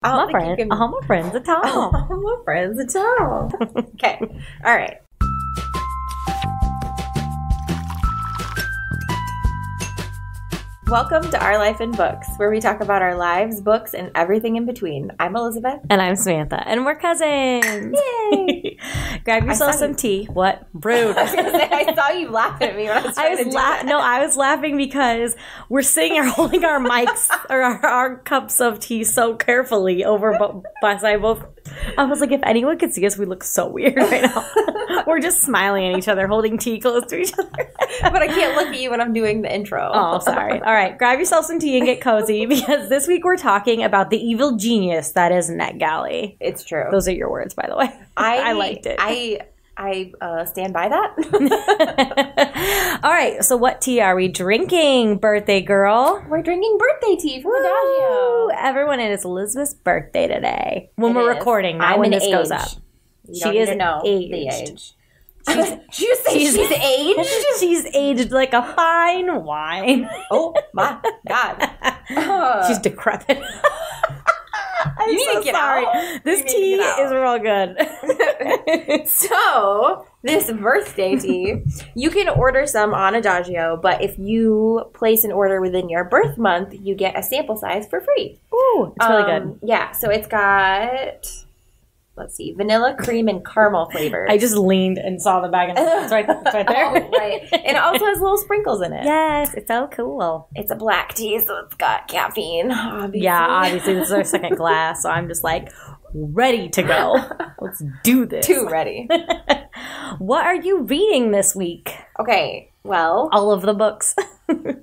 I don't think you can... my friend's a Tom. My friend's a Tom. Okay. All right. Welcome to Our Life in Books, where we talk about our lives, books, and everything in between. I'm Elizabeth. And I'm Samantha. And we're cousins. Yay! Grab yourself some tea. What? Rude. I was going to say, I saw you laughing at me when I was trying to do that. No, I was laughing because we're sitting here holding our mics or our cups of tea so carefully over beside both. I was like, if anyone could see us, we look so weird right now. We're just smiling at each other, holding tea close to each other. But I can't look at you when I'm doing the intro. Oh, sorry. All right, grab yourself some tea and get cozy because this week we're talking about the evil genius that is NetGalley. It's true. Those are your words, by the way. I liked it. I stand by that. All right, so what tea are we drinking, birthday girl? We're drinking birthday tea from Adagio. Everyone, it is Elizabeth's birthday today. When we're recording, not when this goes up. She is know aged. The age. She's aged? She's aged like a fine wine. Oh my God. She's decrepit. I'm you need so to get sorry. out. This tea is real good. So, this birthday tea, you can order some on Adagio, but if you place an order within your birth month, you get a sample size for free. Ooh, it's really good. Yeah, so it's got... Let's see, vanilla, cream, and caramel flavors. I just leaned and saw the bag and it's right there. Oh, right. And it also has little sprinkles in it. Yes, it's so cool. It's a black tea, so it's got caffeine, obviously. Yeah, obviously. This is our second glass, so I'm just like, ready to go. Let's do this. Too ready. What are you reading this week? Okay, well. All of the books.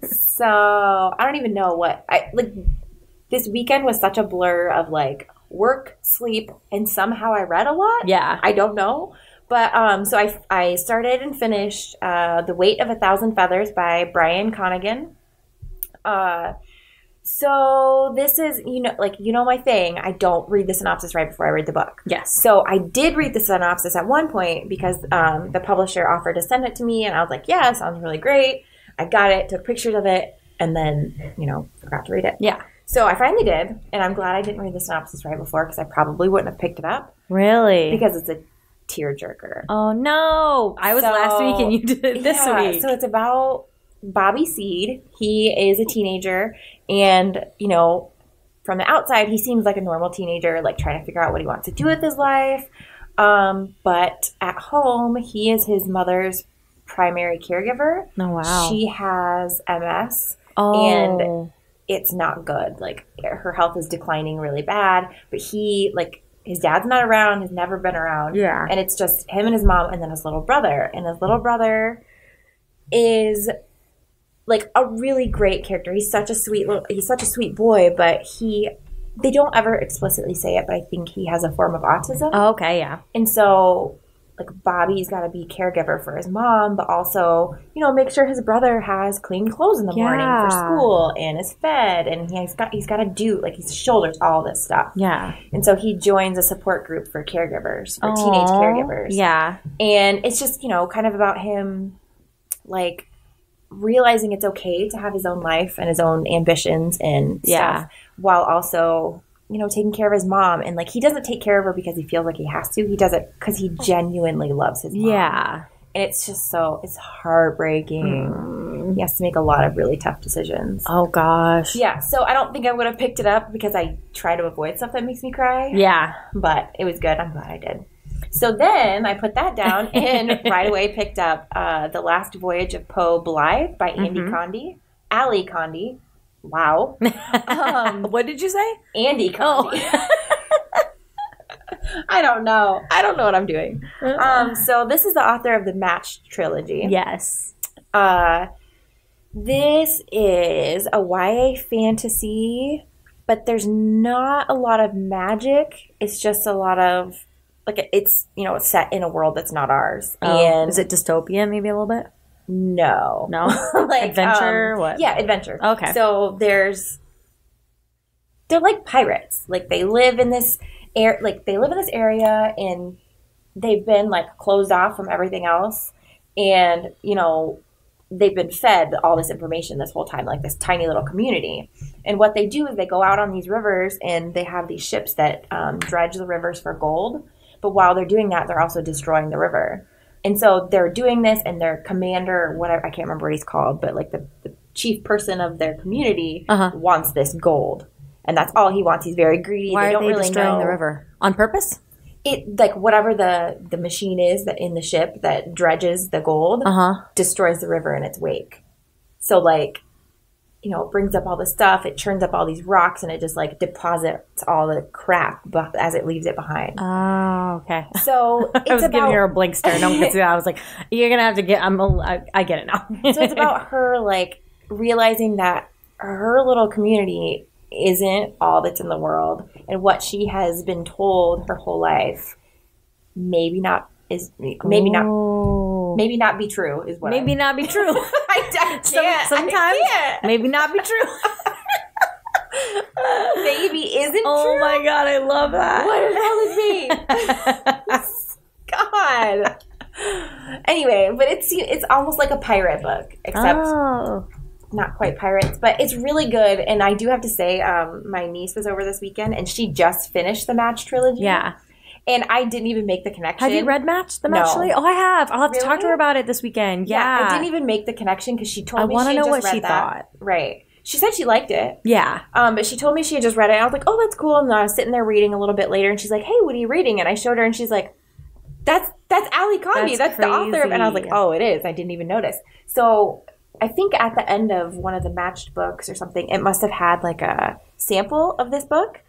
So, I don't even know what. This weekend was such a blur of, work, sleep, and somehow I read a lot. Yeah. I don't know. But, so I started and finished The Weight of a Thousand Feathers by Brian Conaghan. So this is, my thing. I don't read the synopsis right before I read the book. Yes. So I did read the synopsis at one point because the publisher offered to send it to me, and I was like, yeah, sounds really great. I got it, took pictures of it, and then, forgot to read it. Yeah. So I finally did, and I'm glad I didn't read the synopsis right before because I probably wouldn't have picked it up. Really? Because it's a tearjerker. Oh, no. I was last week and you did it this week. So it's about Bobby Seed. He is a teenager, and, from the outside, he seems like a normal teenager, trying to figure out what he wants to do with his life. But at home, he is his mother's primary caregiver. Oh, wow. She has MS. Oh. And it's not good. Her health is declining really bad. But his dad's not around, has never been around. Yeah. And it's just him and his mom and then his little brother. And his little brother is a really great character. He's such a sweet boy, but they don't ever explicitly say it, but I think he has a form of autism. Oh, okay, yeah. And so Bobby's got to be caregiver for his mom, but also, make sure his brother has clean clothes in the morning for school and is fed, and he's got to do, his shoulders, all this stuff. Yeah. And so he joins a support group for caregivers, for teenage caregivers. Yeah. And it's just, kind of about him, realizing it's okay to have his own life and his own ambitions and stuff, while also... taking care of his mom. And, he doesn't take care of her because he feels like he has to. He does it because he genuinely loves his mom. Yeah. And it's just it's heartbreaking. He has to make a lot of really tough decisions. Oh, gosh. Yeah, so I don't think I would have picked it up because I try to avoid stuff that makes me cry. Yeah. But it was good. I'm glad I did. So then I put that down and right away picked up The Last Voyage of Poe Blythe by Ali Condie. Wow. What did you say? Andy Condie. Oh. I don't know what I'm doing. So this is the author of the Matched trilogy. Yes. This is a YA fantasy, but there's not a lot of magic. It's just a lot of it's set in a world that's not ours. Oh. And is it dystopian maybe a little bit? No. Adventure? What? Yeah, adventure. Okay. So they're like pirates. They live in this area and they've been closed off from everything else. And, they've been fed all this information this whole time, like this tiny little community. And what they do is they go out on these rivers and they have these ships that dredge the rivers for gold. But while they're doing that, they're also destroying the river. And so they're doing this, and their commander, whatever, I can't remember what he's called, but like the chief person of their community wants this gold. And that's all he wants. He's very greedy. Why they don't are they really destroying know. the river? On purpose? It like whatever the machine is that in the ship that dredges the gold destroys the river in its wake. So like, you know, it brings up all the stuff, it churns up all these rocks, and it just like deposits all the crap as it leaves it behind. Oh, okay. So it's I was giving her a blank stare. No one could see that. I was like, you're gonna have to get. I get it now. So it's about her like realizing that her little community isn't all that's in the world, and what she has been told her whole life maybe not be true is what maybe not be true. I can't. Sometimes maybe not be true. Maybe isn't true. Oh my god, I love that. What the hell is me? God. Anyway, but it's almost like a pirate book, except not quite pirates, but it's really good. And I do have to say, my niece was over this weekend, and she just finished the Match trilogy. Yeah. And I didn't even make the connection. Have you read Match? The Match trilogy? Oh, I have. I'll have to talk to her about it this weekend. Yeah. I didn't even make the connection because she told me I want to know what she that. thought. Right. She said she liked it. Yeah. But she told me she had just read it. And I was like, oh, that's cool. And I was sitting there reading a little bit later, and she's like, hey, what are you reading? And I showed her, and she's like, that's Ali Condy. That's the author. And I was like, oh, it is. I didn't even notice. So I think at the end of one of the Matched books or something, it must have had like a sample of this book.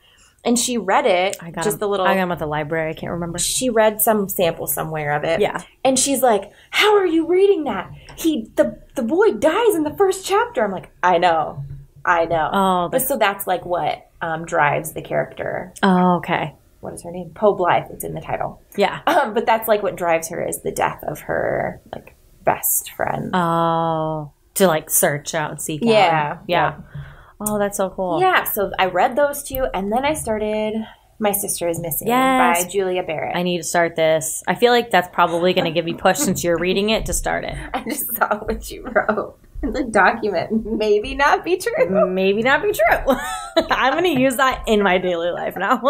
And she read it. I got him at the library. I can't remember. She read some sample somewhere of it. Yeah. And she's like, how are you reading that? The boy dies in the first chapter. I'm like, I know. Oh, but so that's like what drives the character. Oh, okay. What is her name? Poe Blythe. It's in the title. Yeah. But that's like what drives her is the death of her like best friend. Oh. To like search out and seek out. Yeah. Oh, that's so cool. Yeah, so I read those two, and then I started My Sister is Missing by Julia Barrett. I need to start this. I feel like that's probably going to give you push since you're reading it to start it. I just saw what you wrote in the document. Maybe not be true. Maybe not be true. I'm going to use that in my daily life now.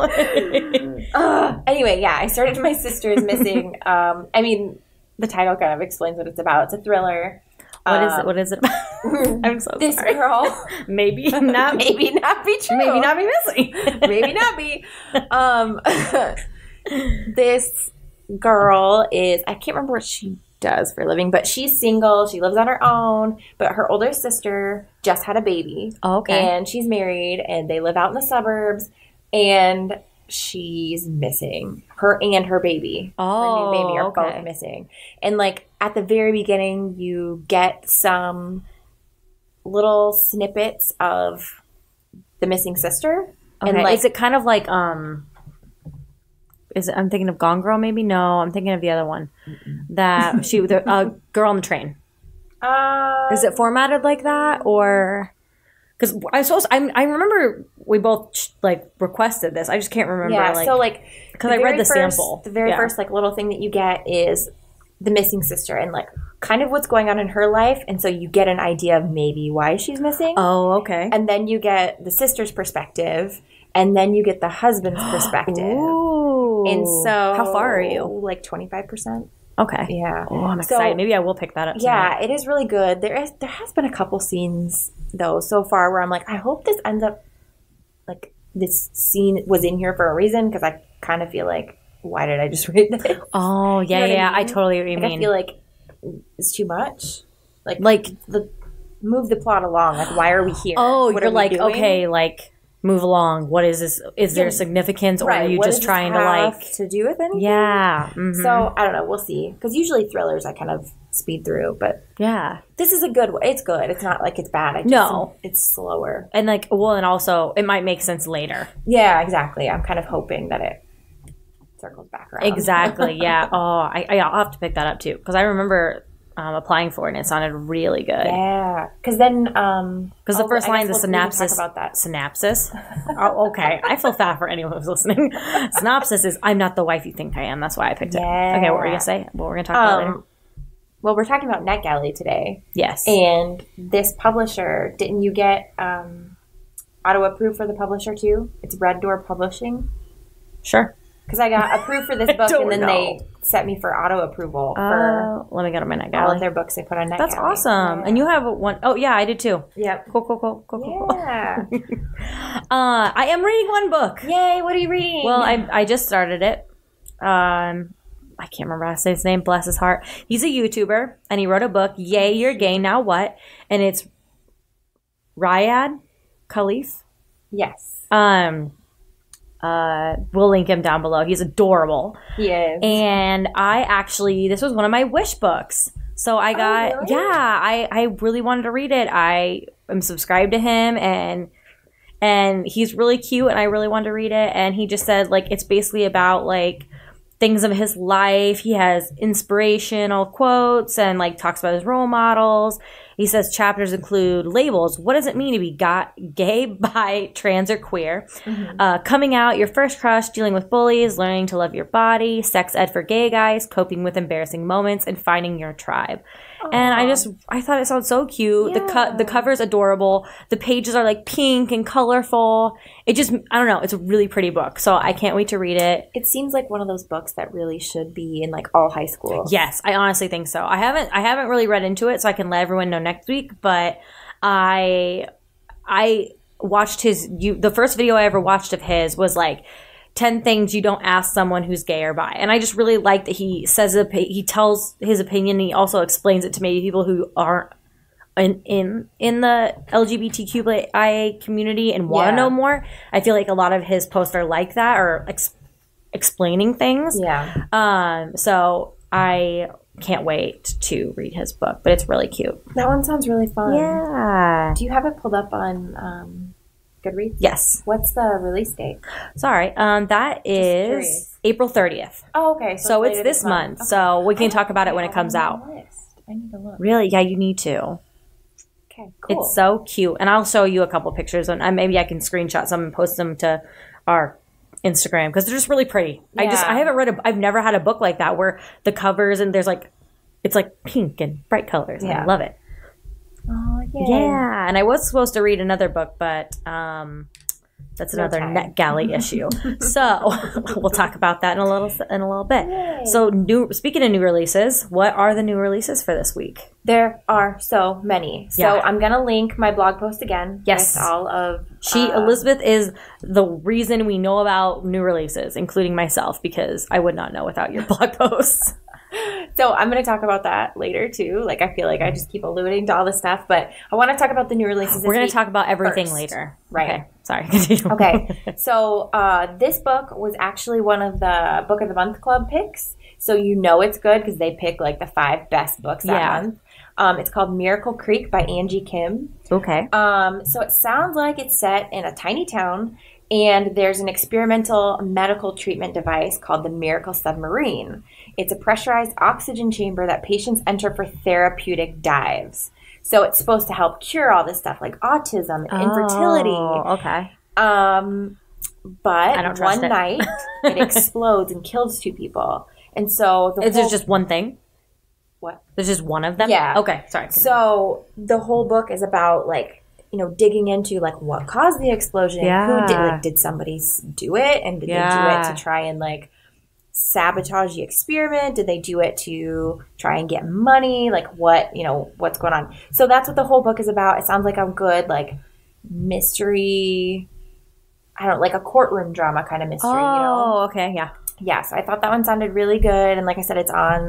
Anyway, yeah, I started My Sister is Missing. I mean, the title kind of explains what it's about. It's a thriller. What is it about? I'm so this sorry. Girl maybe not be true. Maybe not be missing. Maybe not be. This girl is, I can't remember what she does for a living, but she's single. She lives on her own, but her older sister just had a baby. Oh, okay. And she's married, and they live out in the suburbs, and she's missing. Her and her baby. Oh, her new baby are okay. both missing. And like at the very beginning, you get some little snippets of the missing sister. Okay. And like, is it kind of like is it, I'm thinking of Gone Girl? Maybe no. I'm thinking of the other one. That the Girl on the Train. Is it formatted like that, or? Because I remember we both like requested this. I just can't remember. Yeah, so like because I read the sample. The very first like little thing that you get is the missing sister and like kind of what's going on in her life, and so you get an idea of maybe why she's missing. Oh, okay. And then you get the sister's perspective, and then you get the husband's perspective. Ooh. And so, how far are you? Like 25%. Okay. Yeah. Oh, I'm excited. Maybe I will pick that up tonight. Yeah, it is really good. There has been a couple scenes though so far where I'm like, I hope this ends up like this scene was in here for a reason, because I kind of feel like, why did I just read this? Oh, yeah, you know yeah. I mean? I totally what you mean. I feel like it's too much. Like move the plot along. Like, why are we here? Oh, what you're like, doing? okay, like move along. What is this? Is there significance, or are you just trying to like to do with anything? Yeah. Mm-hmm. So I don't know. We'll see. Because usually thrillers I kind of speed through, but yeah, this is a good one. It's good. It's not like it's bad. It's slower. And like, well, and also it might make sense later. Yeah, exactly. I'm kind of hoping that it circles back around. Exactly. Yeah. Oh, I'll have to pick that up too, because I remember applying for it and it sounded really good. Yeah, because then because the first line, the synopsis about that. Synopsis. Oh, okay. I feel bad for anyone who's listening. Synopsis is, I'm not the wife you think I am. That's why I picked it. Okay, what were you gonna say? What we're gonna talk about later? Well, we're talking about NetGalley today. Yes. And this publisher, didn't you get auto-approved for the publisher too? It's Red Door Publishing. Sure. Because I got approved for this book, and then they set me for auto-approval for let me go to my NetGalley. all of their books they put on NetGalley. That's awesome. Yeah. And you have one. Oh, yeah, I did too. Yep. Cool. Yeah. I am reading one book. Yay, what are you reading? Well, I just started it. I can't remember how to say his name, bless his heart. He's a YouTuber, and he wrote a book, Yay, You're Gay, Now What? And it's Riyadh Khalif. Yes. We'll link him down below. He's adorable. He is. And this was one of my wish books. So I got, really? I really wanted to read it. I am subscribed to him, and he's really cute, and I really wanted to read it. And he just said, like, it's basically about, like, things of his life. He has inspirational quotes and, like, talks about his role models. He says chapters include labels. What does it mean to be gay, bi, trans, or queer? Mm-hmm. Coming out, your first crush, dealing with bullies, learning to love your body, sex ed for gay guys, coping with embarrassing moments, and finding your tribe. Aww. And I thought it sounded so cute. Yeah. The cover's adorable. The pages are like pink and colorful. I don't know. It's a really pretty book. So I can't wait to read it. It seems like one of those books that really should be in like all high schools. Yes, I honestly think so. I haven't really read into it, so I can let everyone know next week. But I watched the first video I ever watched of his was like 10 things you don't ask someone who's gay or bi. And I just really like that he tells his opinion, and he also explains it to maybe people who aren't in the LGBTQIA community and want to know more. I feel like a lot of his posts are like that, or explaining things. Yeah. So I can't wait to read his book, but it's really cute. That one sounds really fun. Yeah. Do you have it pulled up on Goodreads? Yes. What's the release date? Sorry. That is April 30th. Oh, okay. So it's this month. Okay. So we can talk about it when it comes out. I need to look. Really? Yeah, you need to. Okay, cool. It's so cute. And I'll show you a couple pictures, and maybe I can screenshot some and post them to our Instagram, because they're just really pretty. Yeah. I've never had a book like that where the covers and it's like pink and bright colors. Yeah. I love it. Oh, yeah. Yeah. And I was supposed to read another book, but that's another NetGalley issue. So we'll talk about that in a little bit. Yay. So speaking of new releases, what are the new releases for this week? There are so many. So I'm going to link my blog post again. Yes. With all of... Elizabeth is the reason we know about new releases, including myself, because I would not know without your blog posts. So I'm going to talk about that later too. Like, I feel like I just keep alluding to all this stuff, but I want to talk about the new releases. We're going to talk about everything later. Right. Okay. Sorry. Continue. Okay. So this book was actually one of the Book of the Month Club picks. So you know it's good because they pick like the 5 best books that month. It's called Miracle Creek by Angie Kim. Okay. So it sounds like it's set in a tiny town, and there's an experimental medical treatment device called the Miracle Submarine. It's a pressurized oxygen chamber that patients enter for therapeutic dives. So it's supposed to help cure all this stuff like autism and infertility. Okay. But one night it explodes and kills 2 people. And so is there just one thing? What? There's just one of them? Yeah. Okay, sorry. So the whole book is about like, digging into like what caused the explosion. Yeah. Who did somebody do it? And did they do it to try and like sabotage the experiment? Did they do it to try and get money? Like what's going on? So that's what the whole book is about. It sounds like a good like mystery, I don't know, like a courtroom drama kind of mystery, Oh, okay, yeah. Yeah, so I thought that one sounded really good. And like I said, it's on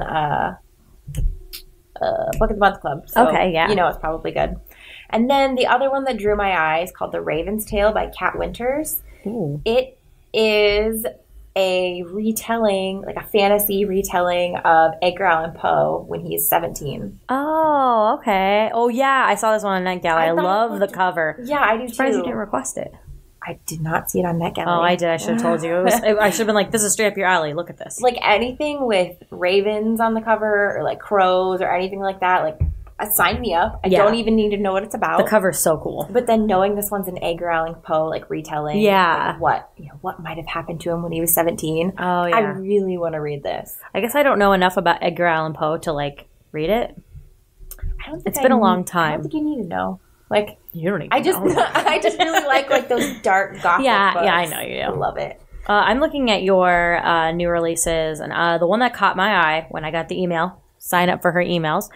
Book of the Month Club. So okay, yeah. It's probably good. And then the other one that drew my eye is called The Raven's Tale by Kat Winters. Ooh. It is a retelling, like a fantasy retelling of Edgar Allan Poe when he's 17. Oh, okay. Oh, yeah. I saw this one on NetGalley. I love the cover. Yeah, I do too. Surprised you didn't request it. I did not see it on NetGalley. Oh, I did. I should have told you. I should have been like, this is straight up your alley. Look at this. Like anything with ravens on the cover or like crows or anything like that, like sign me up. I don't even need to know what it's about. The cover's so cool. But then knowing this one's an Edgar Allan Poe like retelling, like what might have happened to him when he was 17. Oh yeah, I really want to read this. I guess I don't know enough about Edgar Allan Poe to like read it? I don't think It's been a long I time. don't think you need to know. Like, You don't even I just, know. I just really like those dark gothic books. Yeah, I know you do. I love it. I'm looking at your new releases, and the one that caught my eye when I got the email, sign up for her emails,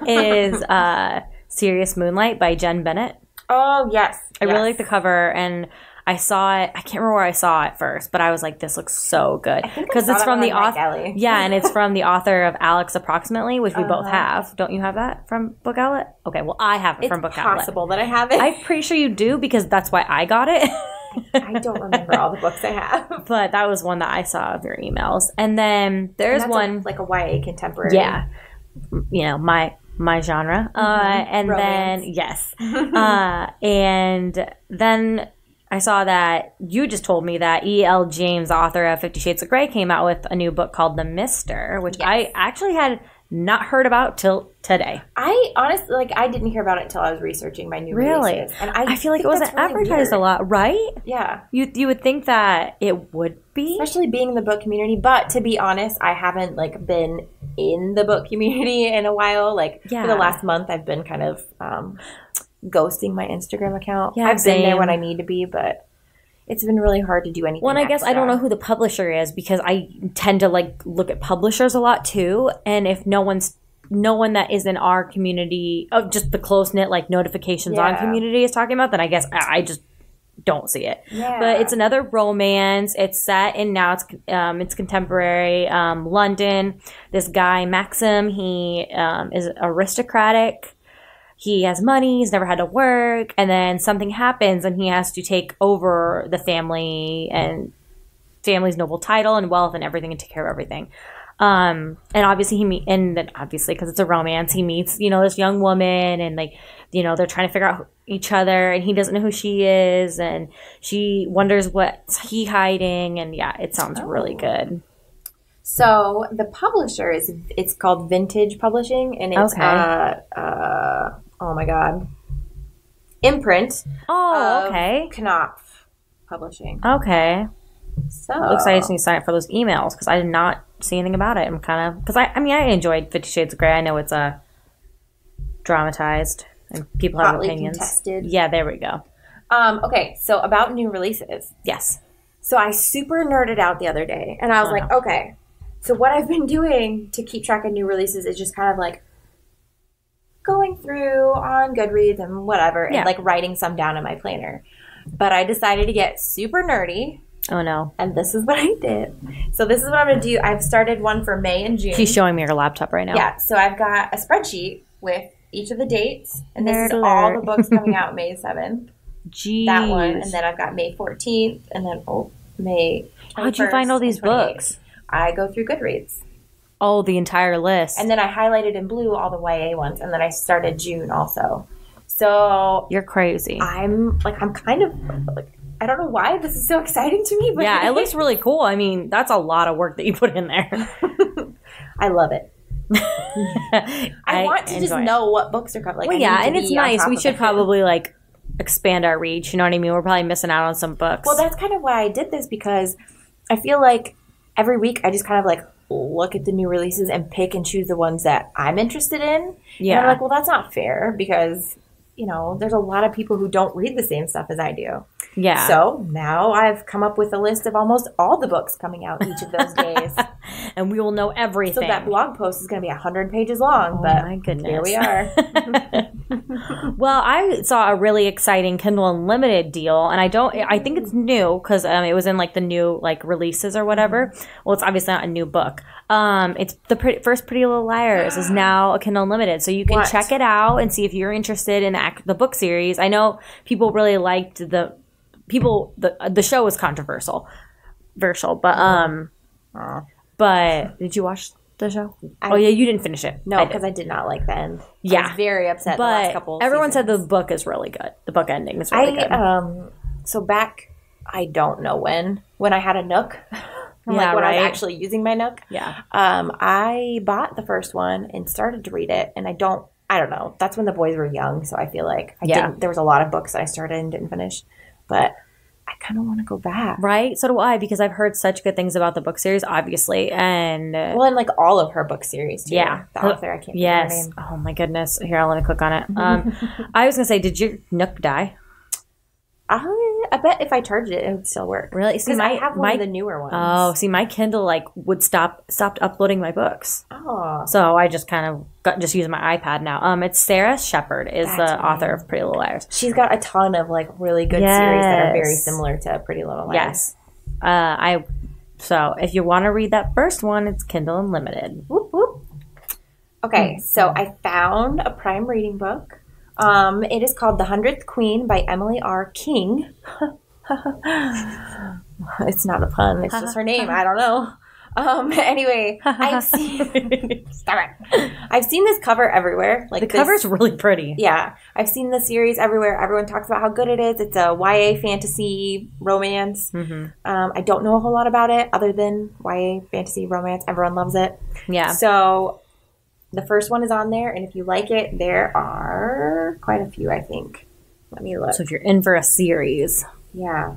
is Serious Moonlight by Jen Bennett. Oh, yes. I really like the cover, and I saw it. I can't remember where I saw it first, but I was like, "This looks so good," because it's from the author. NetGalley. Yeah, and it's from the author of Alex Approximately, which we both have. Don't you have that from Book Outlet? Okay, well, I have it from Book Outlet. It's possible that I have it. I'm pretty sure you do because that's why I got it. I don't remember all the books I have, but that was one that I saw of your emails, and then there's one like a YA contemporary. Yeah, my genre, and Romance. then yes, and then I saw that you just told me that E.L. James, author of 50 Shades of Grey, came out with a new book called The Mister, which I actually had not heard about till today. I honestly, I didn't hear about it until I was researching my new releases. And I feel like it wasn't advertised a lot, right? Yeah. You would think that it would be. Especially being in the book community. But to be honest, I haven't, been in the book community in a while. For the last month, I've been kind of ghosting my Instagram account. Yeah, I've been there when I need to be, but it's been really hard to do anything. Well, and I guess I don't know who the publisher is because I tend to look at publishers a lot too. And if no one that is in our community of just the close knit notifications on community is talking about, then I guess I just don't see it. Yeah. But it's another romance. It's set in it's contemporary London. This guy Maxim, he is aristocratic. He has money, he's never had to work, and then something happens and he has to take over the family and family's noble title and wealth and everything and take care of everything. And obviously because it's a romance, he meets, this young woman and they're trying to figure out each other and he doesn't know who she is and she wonders what's he hiding, and it sounds really good. So the publisher it's called Vintage Publishing, and it's oh my god, imprint. Oh, okay. Knopf Publishing. Okay. So looks like I just need to sign up for those emails because I did not see anything about it. I'm kind of because I enjoyed 50 Shades of Grey. I know it's dramatized and people have opinions. Contested. Yeah, there we go. Okay, so about new releases. Yes. So I super nerded out the other day, and I was like, okay. So what I've been doing to keep track of new releases is just kind of going through on Goodreads and whatever, and writing some down in my planner. But I decided to get super nerdy. Oh no. And this is what I did. So this is what I'm going to do. I've started one for May and June. She's showing me her laptop right now. Yeah. So I've got a spreadsheet with each of the dates. And this is all the books coming out May 7th. Jeez. That one. And then I've got May 14th. And then May 21st. How'd you find all these books? I go through Goodreads. Oh, the entire list. And then I highlighted in blue all the YA ones. And then I started June also. So you're crazy. I'm kind of I don't know why this is so exciting to me, but yeah, it looks really cool. I mean, that's a lot of work that you put in there. I love it. I want to just know what books are coming. And it's nice. We should probably expand our reach. You know what I mean? We're probably missing out on some books. Well, that's kind of why I did this, because I feel like every week I just kind of look at the new releases and pick and choose the ones that I'm interested in. Yeah. And I'm well, that's not fair because, there's a lot of people who don't read the same stuff as I do. Yeah. So now I've come up with a list of almost all the books coming out each of those days. And we will know everything. So that blog post is going to be 100 pages long. But my goodness. Here we are. Well, I saw a really exciting Kindle Unlimited deal. And I think it's new because it was in the new releases or whatever. Well, it's obviously not a new book. It's the first Pretty Little Liars is now a Kindle Unlimited. So you can check it out and see if you're interested in the book series. I know people really liked the show was controversial, but did you watch the show? You didn't finish it. No, because I did not like the end. Yeah, I was very upset. But the last couple everyone seasons. said the book is really good. The book ending is really good. So back, I don't know when I had a Nook. When I was actually using my Nook. Yeah. I bought the first one and started to read it, and I don't know. That's when the boys were young, so I feel like there was a lot of books that I started and didn't finish. But I kind of want to go back. Right? So do I, because I've heard such good things about the book series, obviously. And well, and like all of her book series too. Yeah. The author, I can't think of her name. Oh my goodness. Here, let me click on it. I was going to say, did your Nook die? I bet if I charged it, it would still work. Really? See, I have one of the newer ones. Oh, see, my Kindle like would stopped uploading my books. Oh. So I just kind of just using my iPad now. It's Sarah Shepard is the author of Pretty Little Liars. She's got a ton of like really good series that are very similar to Pretty Little Liars. Yes. So if you want to read that first one, it's Kindle Unlimited. Whoop, whoop. Okay, so I found a Prime reading book. It is called The 100th Queen by Emily R. King. It's not a pun. It's just her name. I don't know. Anyway, I've seen stop it. I've seen this cover everywhere. Like the cover's really pretty. Yeah. I've seen the series everywhere. Everyone talks about how good it is. It's a YA fantasy romance. I don't know a whole lot about it other than YA fantasy romance. Everyone loves it. Yeah. So the first one is on there, and if you like it, there are quite a few, I think. Let me look. So if you're in for a series. Yeah,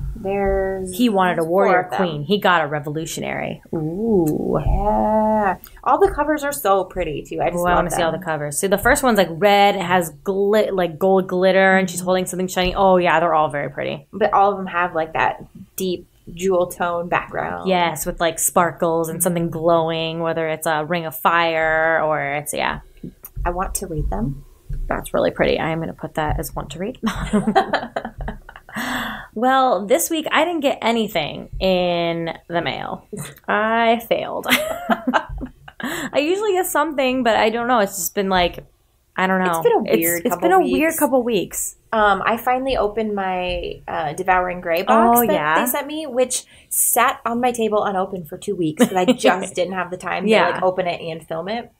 He wanted a warrior queen. He got a revolutionary. Ooh. Yeah. All the covers are so pretty, too. I want to see all the covers. So the first one's like red. It has like gold glitter, and she's holding something shiny. Oh, yeah, they're all very pretty. But all of them have like that deep jewel tone background. Yes, with like sparkles and something glowing, whether it's a ring of fire or it's, I want to read them. That's really pretty. I am going to put that as want to read. Well, this week I didn't get anything in the mail. I failed. I usually get something, but I don't know. It's just been like, I don't know. It's been a weird couple weeks. I finally opened my Devouring Gray box that they sent me, which sat on my table unopened for 2 weeks because I just didn't have the time to like open it and film it.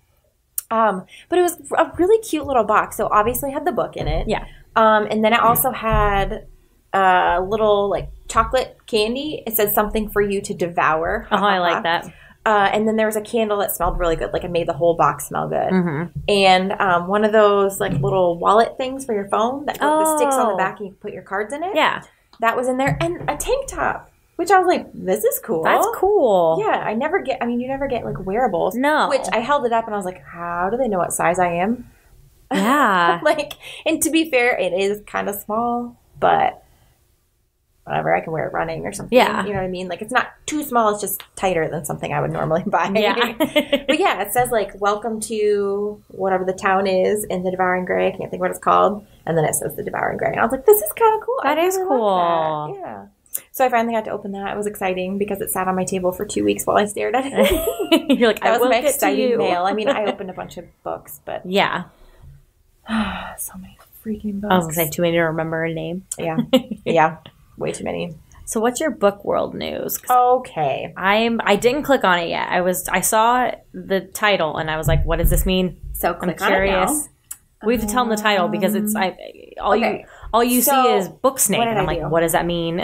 But it was a really cute little box. So obviously had the book in it. Yeah. And then it also had a little like chocolate candy. It said something for you to devour. Oh, I like that. And then there was a candle that smelled really good. Like it made the whole box smell good. And one of those like little wallet things for your phone that sticks on the back and you can put your cards in it. Yeah. That was in there. And a tank top, which I was like, this is cool. That's cool. Yeah. You never get like wearables. No. Which I held it up and I was like, how do they know what size I am? Yeah. And to be fair, it is kind of small, but whatever, I can wear it running or something. Yeah. You know what I mean? Like, it's not too small. It's just tighter than something I would normally buy. Yeah. But yeah, it says, like, welcome to whatever the town is in the Devouring Gray. I can't think what it's called. And then it says the Devouring Gray. And I was like, this is kind of cool. That is cool. Like that. Yeah. So I finally got to open that. It was exciting because it sat on my table for 2 weeks while I stared at it. You're like, that was my exciting mail. I mean, I opened a bunch of books, but... Yeah. So many freaking books. I was going to say too many to remember a name. Yeah. Yeah. Way too many. So what's your book world news? Okay. I didn't click on it yet. I saw the title and I was like, what does this mean? So click I'm curious. on it now. We have to tell them the title because it's all you see is book snake and I'm like, what does that mean?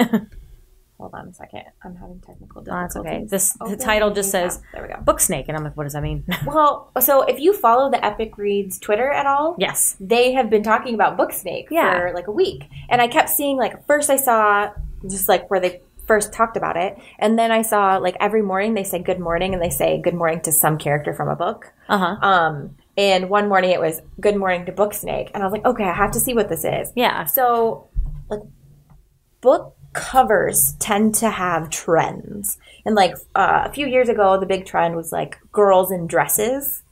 Hold on a second. I'm having technical Oh, difficulties. that's okay. The title just says there we go. Book snake and I'm like, what does that mean? Well, so if you follow the Epic Reads Twitter at all, yes, they have been talking about book snake for like a week. And I kept seeing like first I saw just like where they first talked about it, and then I saw like every morning they say good morning and they say good morning to some character from a book. And one morning it was good morning to book snake, and I was like, okay, I have to see what this is. Yeah. So like book covers tend to have trends, and like a few years ago the big trend was like girls in dresses,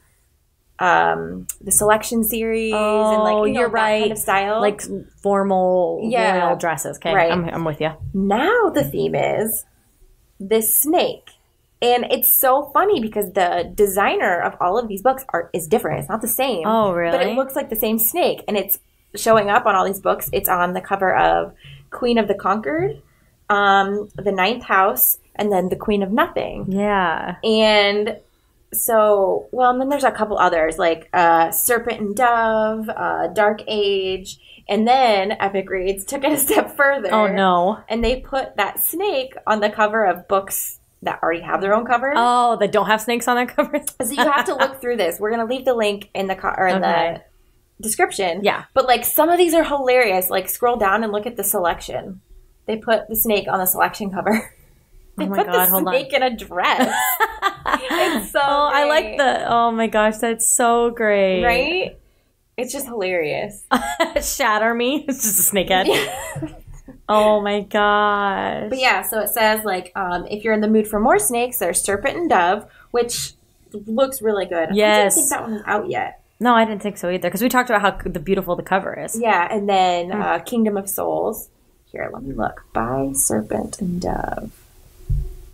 the Selection series, and like you're that right, kind of style, like formal royal dresses. Okay, right. I'm with you. Now the theme is this snake, and it's so funny because the designer of all of these books is different. It's not the same. Oh, really? But it looks like the same snake, and it's showing up on all these books. It's on the cover of Queen of the Conquered, The Ninth House, and then The Queen of Nothing. Yeah. And so, well, and then there's a couple others like Serpent and Dove, Dark Age, and then Epic Reads took it a step further. Oh, no. And they put that snake on the cover of books that already have their own covers. Oh, that don't have snakes on their covers? So you have to look through this. We're going to leave the link in the the description. Yeah. But like some of these are hilarious. Like scroll down and look at the selection. they put the snake on the selection cover. They my put God, the hold on. snake in a dress. It's so Oh, I like great. oh my gosh, that's so great. Right? It's just hilarious. Shatter me. It's just a snakehead. Oh my gosh. But yeah, so it says, like, if you're in the mood for more snakes, there's Serpent and Dove, which looks really good. Yes. I didn't think that one was out yet. No, I didn't think so either, because we talked about how beautiful the cover is. Yeah, and then Kingdom of Souls. Here, let me look. By Serpent and Dove.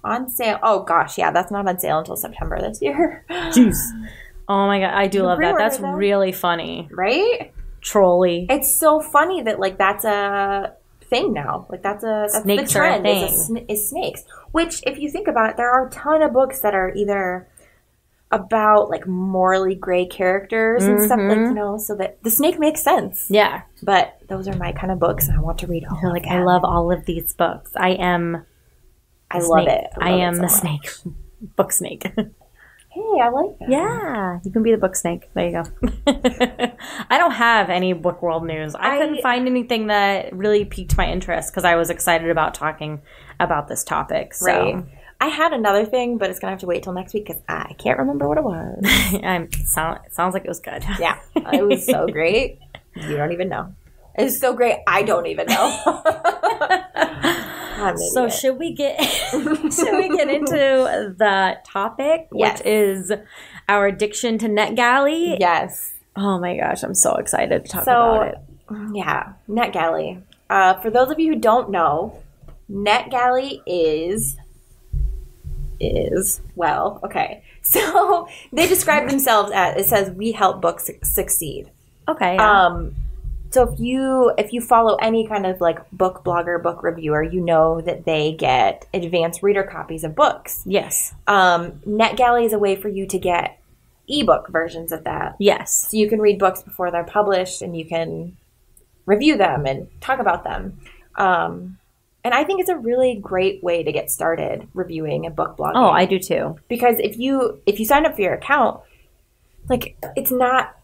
On sale. Oh, gosh, yeah, that's not on sale until September this year. Jeez. Oh my God, I do love that. That's them. really funny. Right? Trolly. It's so funny that, like, that's a thing now. Like, that's Snakes the trend are a thing. is snakes. Which, if you think about it, there are a ton of books that are either about, like, morally gray characters and stuff, like, you know, so that the snake makes sense. Yeah. But those are my kind of books, and I want to read all You're like, I love all of these books. I am I love it. I am so the much. snake. Book snake. Hey, I like that. Yeah, you can be the book snake. There you go. I don't have any book world news. I couldn't find anything that really piqued my interest because I was excited about talking about this topic. So. Right. I had another thing, but it's going to have to wait till next week because I can't remember what it was. It sounds like it was good. Yeah, it was so great. You don't even know. It was so great. I don't even know. So should we get into the topic, Yes. which is our addiction to NetGalley? Yes. Oh my gosh, I'm so excited to talk about it. Yeah, NetGalley. For those of you who don't know, NetGalley is well, okay. So they describe themselves as, it says, we help books succeed. Okay. Yeah. So if you follow any kind of like book blogger, book reviewer, you know that they get advanced reader copies of books. Yes. NetGalley is a way for you to get ebook versions of that. Yes. So you can read books before they're published and you can review them and talk about them. And I think it's a really great way to get started reviewing and book blogging. Oh, I do too. Because if you sign up for your account, like it's not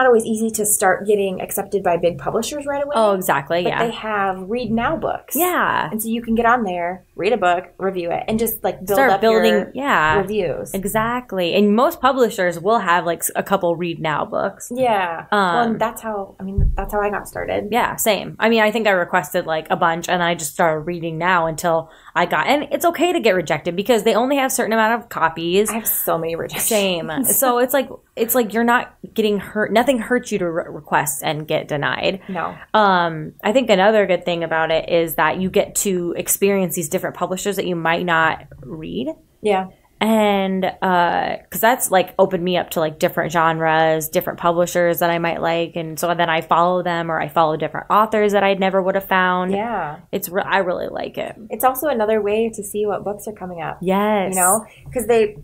always easy to start getting accepted by big publishers right away. Oh, exactly. But they have read now books. Yeah. And so you can get on there, read a book, review it, and just like start building your reviews. Exactly. And most publishers will have like a couple read now books. Yeah. And that's how I got started. Yeah, same. I mean, I think I requested like a bunch and I just started reading now until I got, and it's okay to get rejected because they only have a certain amount of copies. I have so many rejections. Same. So it's like you're not getting hurt. Nothing hurts you to request and get denied. No. I think another good thing about it is that you get to experience these different publishers that you might not read. Yeah. And because that's like opened me up to like different genres, different publishers that I might like, and so then I follow them or I follow different authors that I never would have found. Yeah, I really like it. It's also another way to see what books are coming up. Yes, you know, because they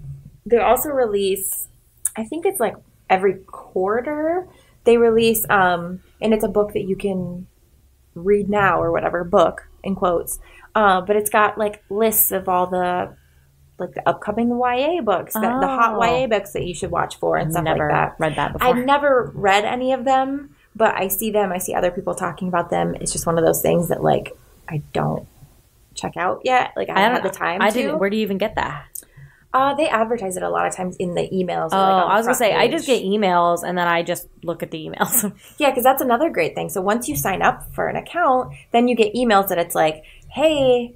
also release. I think it's like every quarter they release, and it's a book that you can read now or whatever book in quotes. But it's got like lists of all the upcoming YA books, the hot YA books that you should watch for and stuff like that. Read that before. I've never read any of them, but I see them. I see other people talking about them. It's just one of those things that like I don't check out yet. Like I haven't had the time to. Where do you even get that? They advertise it a lot of times in the emails. Oh, I was going to say, I just get emails and then I just look at the emails. Yeah, because that's another great thing. So once you sign up for an account, then you get emails that it's like, hey,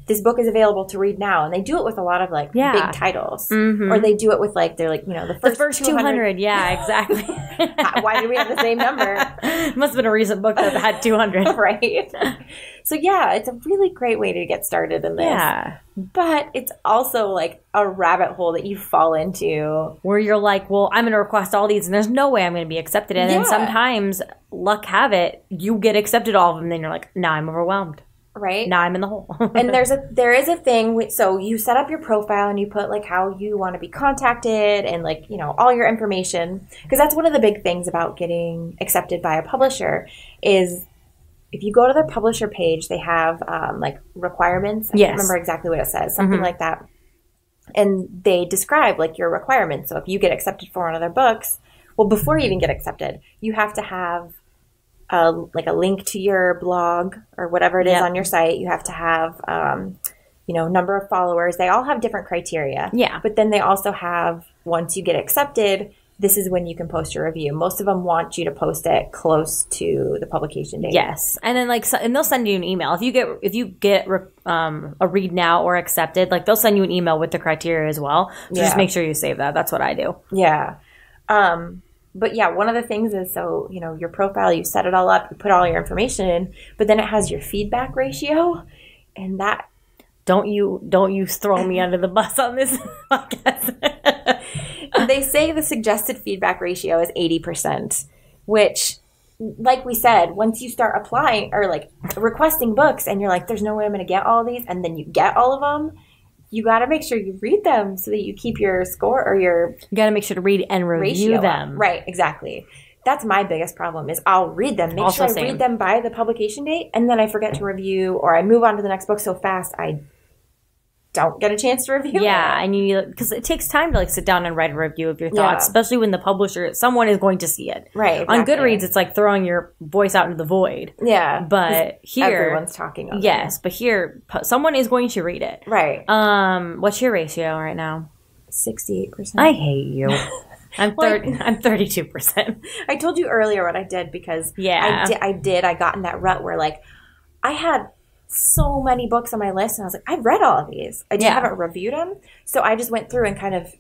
this book is available to read now. And they do it with a lot of like big titles. Mm-hmm. Or they do it with like, they're like, you know, the first 200. Yeah, exactly. Why did we have the same number? Must have been a recent book that had 200. Right. So yeah, it's a really great way to get started in this. Yeah. But it's also like a rabbit hole that you fall into. Where you're like, well, I'm going to request all these and there's no way I'm going to be accepted. And then sometimes, luck have it, you get accepted all of them. And then you're like, now I'm overwhelmed. Right. Now I'm in the hole. And there is a thing. So you set up your profile and you put like how you want to be contacted and like, you know, all your information. Because that's one of the big things about getting accepted by a publisher is if you go to their publisher page, they have like requirements. I can't remember exactly what it says. Something like that. And they describe like your requirements. So if you get accepted for one of their books, well, before you even get accepted, you have to have like a link to your blog or whatever it is on your site. You have to have, number of followers. They all have different criteria. Yeah. But then they also have, once you get accepted, this is when you can post your review. Most of them want you to post it close to the publication date. Yes, and then and they'll send you an email if you get a read now or accepted. Like they'll send you an email with the criteria as well. So just make sure you save that. That's what I do. Yeah. But yeah, one of the things is, so, your profile, you set it all up, you put all your information in, but then it has your feedback ratio, and that. Don't you throw me under the bus on this podcast. They say the suggested feedback ratio is 80%, which, like we said, once you start applying or like requesting books and you're like, there's no way I'm going to get all these, and then you get all of them, you got to make sure you read them so that you keep your score or your You got to make sure to read and review them. Up. Right, exactly. That's my biggest problem is I'll read them, make sure I read them by the publication date, and then I forget to review or I move on to the next book so fast I don't get a chance to review it. And because it takes time to sit down and write a review of your thoughts, especially when the publisher, someone is going to see it. Right. Exactly. On Goodreads, it's like throwing your voice out into the void. Yeah. But here, everyone's talking about it. But here, someone is going to read it. Right. What's your ratio right now? 68%. I hate you. I'm 32%. I told you earlier what I did because I got in that rut where I had so many books on my list, and I was like, I've read all of these. I just haven't reviewed them. So I just went through and kind of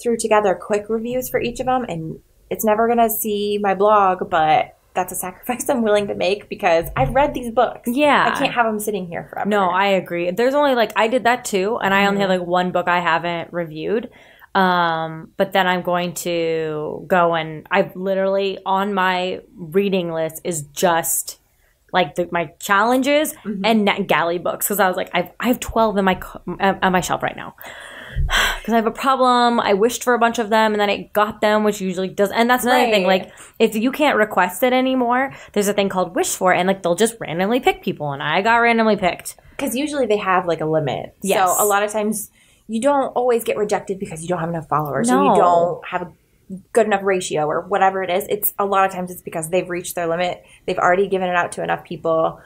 threw together quick reviews for each of them, and it's never going to see my blog, but that's a sacrifice I'm willing to make because I've read these books. Yeah. I can't have them sitting here forever. No, I agree. There's only I did that too, and I only have one book I haven't reviewed. But then I'm going to go and I've literally on my reading list is just my challenges and NetGalley books, because I was like, I have 12 on my shelf right now because I have a problem. I wished for a bunch of them and then it got them, which usually does. And that's another thing. If you can't request it anymore, there's a thing called wish for, and they'll just randomly pick people, and I got randomly picked because usually they have a limit. Yes. So a lot of times you don't always get rejected because you don't have enough followers or you don't have a good enough ratio or whatever it is. It's a lot of times it's because they've reached their limit. They've already given it out to enough people.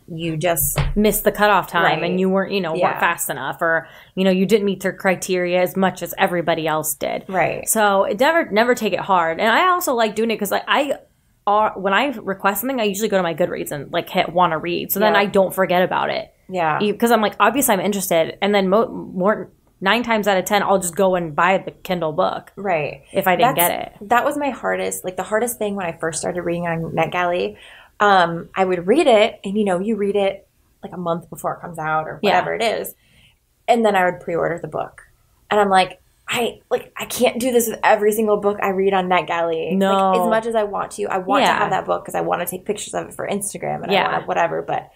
You just missed the cutoff time and you weren't, weren't fast enough, or, you didn't meet their criteria as much as everybody else did. Right. So it never take it hard. And I also like doing it because when I request something, I usually go to my Goodreads and hit want to read. So then I don't forget about it. Yeah. Because I'm obviously I'm interested. And then more 9 times out of 10, I'll just go and buy the Kindle book. Right. If I didn't get it. That was my hardest, the hardest thing when I first started reading on NetGalley. I would read it, and you read it a month before it comes out or whatever it is. And then I would pre-order the book. And I'm like, I can't do this with every single book I read on NetGalley. No. As much as I want to. I want to have that book because I want to take pictures of it for Instagram and I want to whatever, but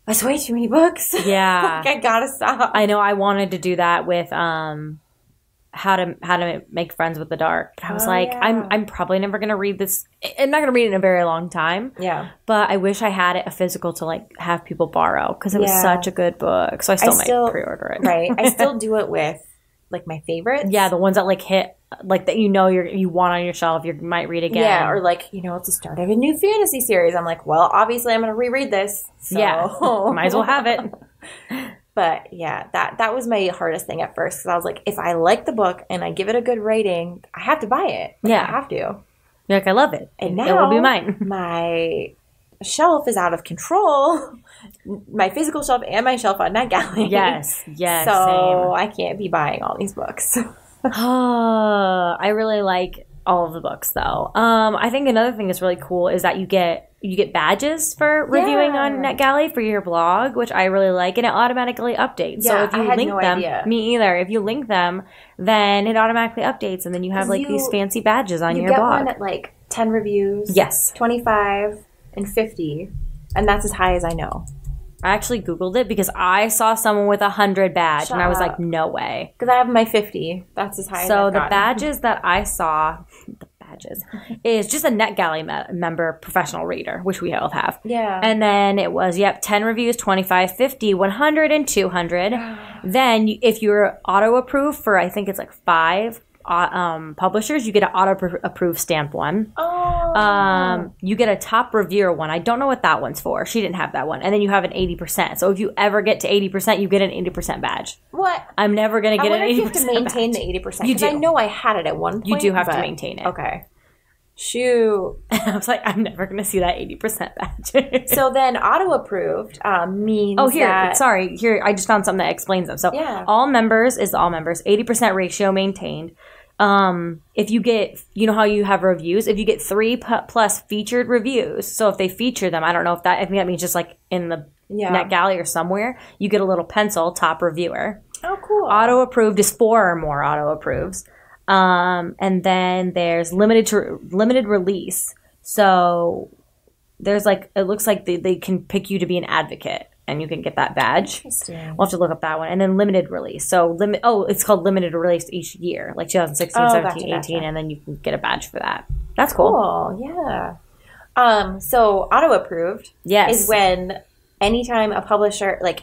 that's way too many books. Yeah. I gotta stop. I know. I wanted to do that with how to make friends with the dark. But I was I'm probably never gonna read this. I'm not gonna read it in a very long time. Yeah. But I wish I had a physical to have people borrow because it was such a good book. So I still might pre-order it. Right. I still do it with my favorites. Yeah, the ones that hit that you want on your shelf, you might read again. Yeah, or it's the start of a new fantasy series. I'm well, obviously I'm going to reread this. So. Yeah, might as well have it. But yeah, that was my hardest thing at first because I was if I like the book and I give it a good rating, I have to buy it. I have to. You're I love it. And now it will be mine. My shelf is out of control. My physical shelf and my shelf on NetGalley. Yes, so same. I can't be buying all these books. I really like all of the books though. I think another thing that's really cool is that you get badges for reviewing on NetGalley for your blog, which I really like, and it automatically updates. Yeah, so if you link them, me either. If you link them, then it automatically updates, and then you have these fancy badges on your blog. You get one at 10 reviews. Yes. 25 and 50, and that's as high as I know. I actually Googled it because I saw someone with 100 badge, and I was like, no way. Because I have my 50. That's as high as I've So the gotten. badges that I saw, is just a NetGalley member professional reader, which we all have. Yeah. And then it was, 10 reviews, 25, 50, 100, and 200. Then if you're auto-approved for, I think it's 5 publishers, you get an auto-approved stamp one. Oh. You get a top reviewer one. I don't know what that one's for. She didn't have that one. And then you have an 80%. So if you ever get to 80%, you get an 80% badge. What? I'm never going to get an 80% badge. You have to maintain the 80%. You do. I know I had it at one point. You do have to maintain it. Okay. Shoot. I was like, I'm never going to see that 80% badge. So then auto-approved means here, that... Here, I just found something that explains them. So all members is all members, 80% ratio maintained. If you get, you know how you have reviews? If you get 3+ featured reviews, so if they feature them, I think that means just like in the NetGalley or somewhere, you get a little pencil, top reviewer. Oh, cool. Auto-approved is 4 or more auto-approves. And then there's limited release. So there's like, it looks like they can pick you to be an advocate and you can get that badge. Interesting. We'll have to look up that one. And then limited release. So it's called limited release each year, like 2016, 17, 18, and then you can get a badge for that. That's cool. Yeah. So auto-approved is when anytime a publisher, like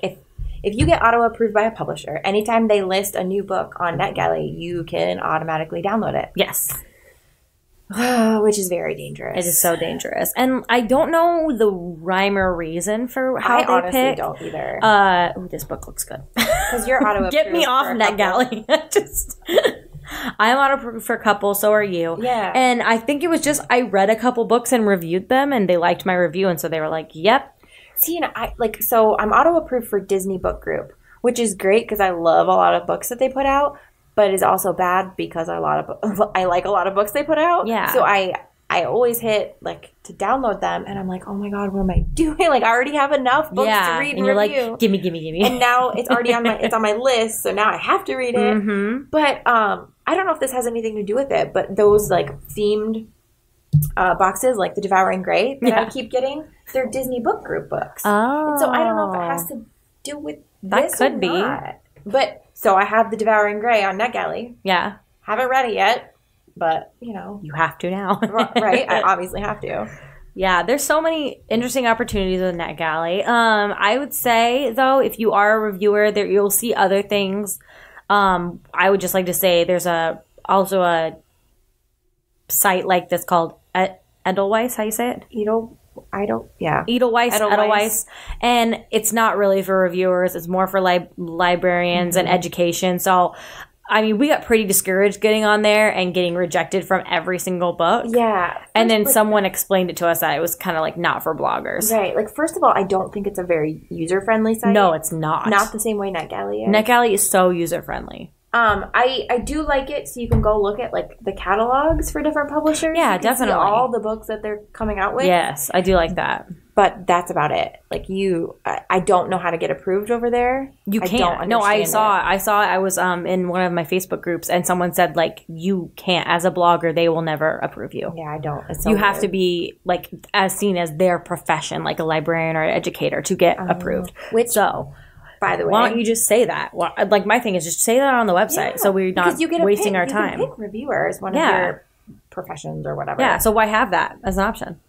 if you get auto-approved by a publisher, anytime they list a new book on NetGalley, you can automatically download it. Yes. Which is very dangerous. It is so dangerous. And I don't know the rhyme or reason for how they honestly pick. Don't either. This book looks good. Because you're auto-approved. Get me off NetGalley. I'm auto-approved for a couple, so are you. Yeah. And I think it was just I read a couple books and reviewed them, and they liked my review, and so they were like, yep. See, and I'm auto-approved for Disney Book Group, which is great because I love a lot of books that they put out, but is also bad because I like a lot of books they put out. Yeah. So I always hit to download them, and I'm like, oh my god, what am I doing? Like I already have enough books to read and you're review. Like, gimme. And now it's already on my list, so now I have to read it. Mm-hmm. But I don't know if this has anything to do with it, but those themed boxes, like the Devouring Gray that I keep getting, they're Disney Book Group books. Oh. And so I don't know if it has to do with that this could or be. not. But so I have the Devouring Gray on NetGalley. Yeah. Haven't read it yet, but you have to now. Right? I obviously have to. Yeah, there's so many interesting opportunities with NetGalley. I would say though, if you are a reviewer, there you'll see other things. I would just like to say there's also a site like this called Edelweiss. How you say it? Edelweiss. And it's not really for reviewers. It's more for librarians and education. So, I mean, we got pretty discouraged getting on there and getting rejected from every single book. Yeah. And then someone explained it to us that it was kind of not for bloggers. Right. First of all, I don't think it's a very user-friendly site. No, it's not. Not the same way NetGalley is. NetGalley is so user-friendly. I do like it so you can go look at the catalogs for different publishers. Yeah, you can definitely. see all the books that they're coming out with. Yes, I do like that. But that's about it. I don't know how to get approved over there. You can't. I was in one of my Facebook groups and someone said you can't, as a blogger, they will never approve you. Yeah, I don't. It's so you have to be as seen as their profession, like a librarian or an educator, to get approved. By the way, why don't you just say that? Well, my thing is just say that on the website, so we're not wasting our time. You can pick reviewers, one of your professions or whatever. Yeah, so why have that as an option?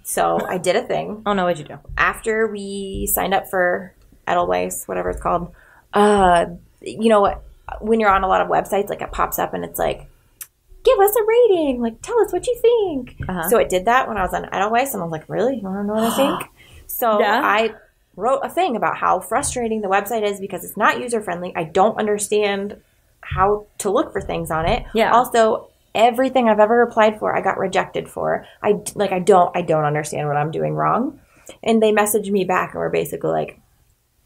So I did a thing. Oh no, what'd you do? After we signed up for Edelweiss, whatever it's called, you know what? When you're on a lot of websites, it pops up and it's give us a rating. Tell us what you think. So it did that when I was on Edelweiss, and I was like, really? You want to know what I think? So I wrote a thing about how frustrating the website is because it's not user-friendly. I don't understand how to look for things on it. Yeah. Also, everything I've ever applied for, I got rejected for. I don't understand what I'm doing wrong. And they messaged me back and were basically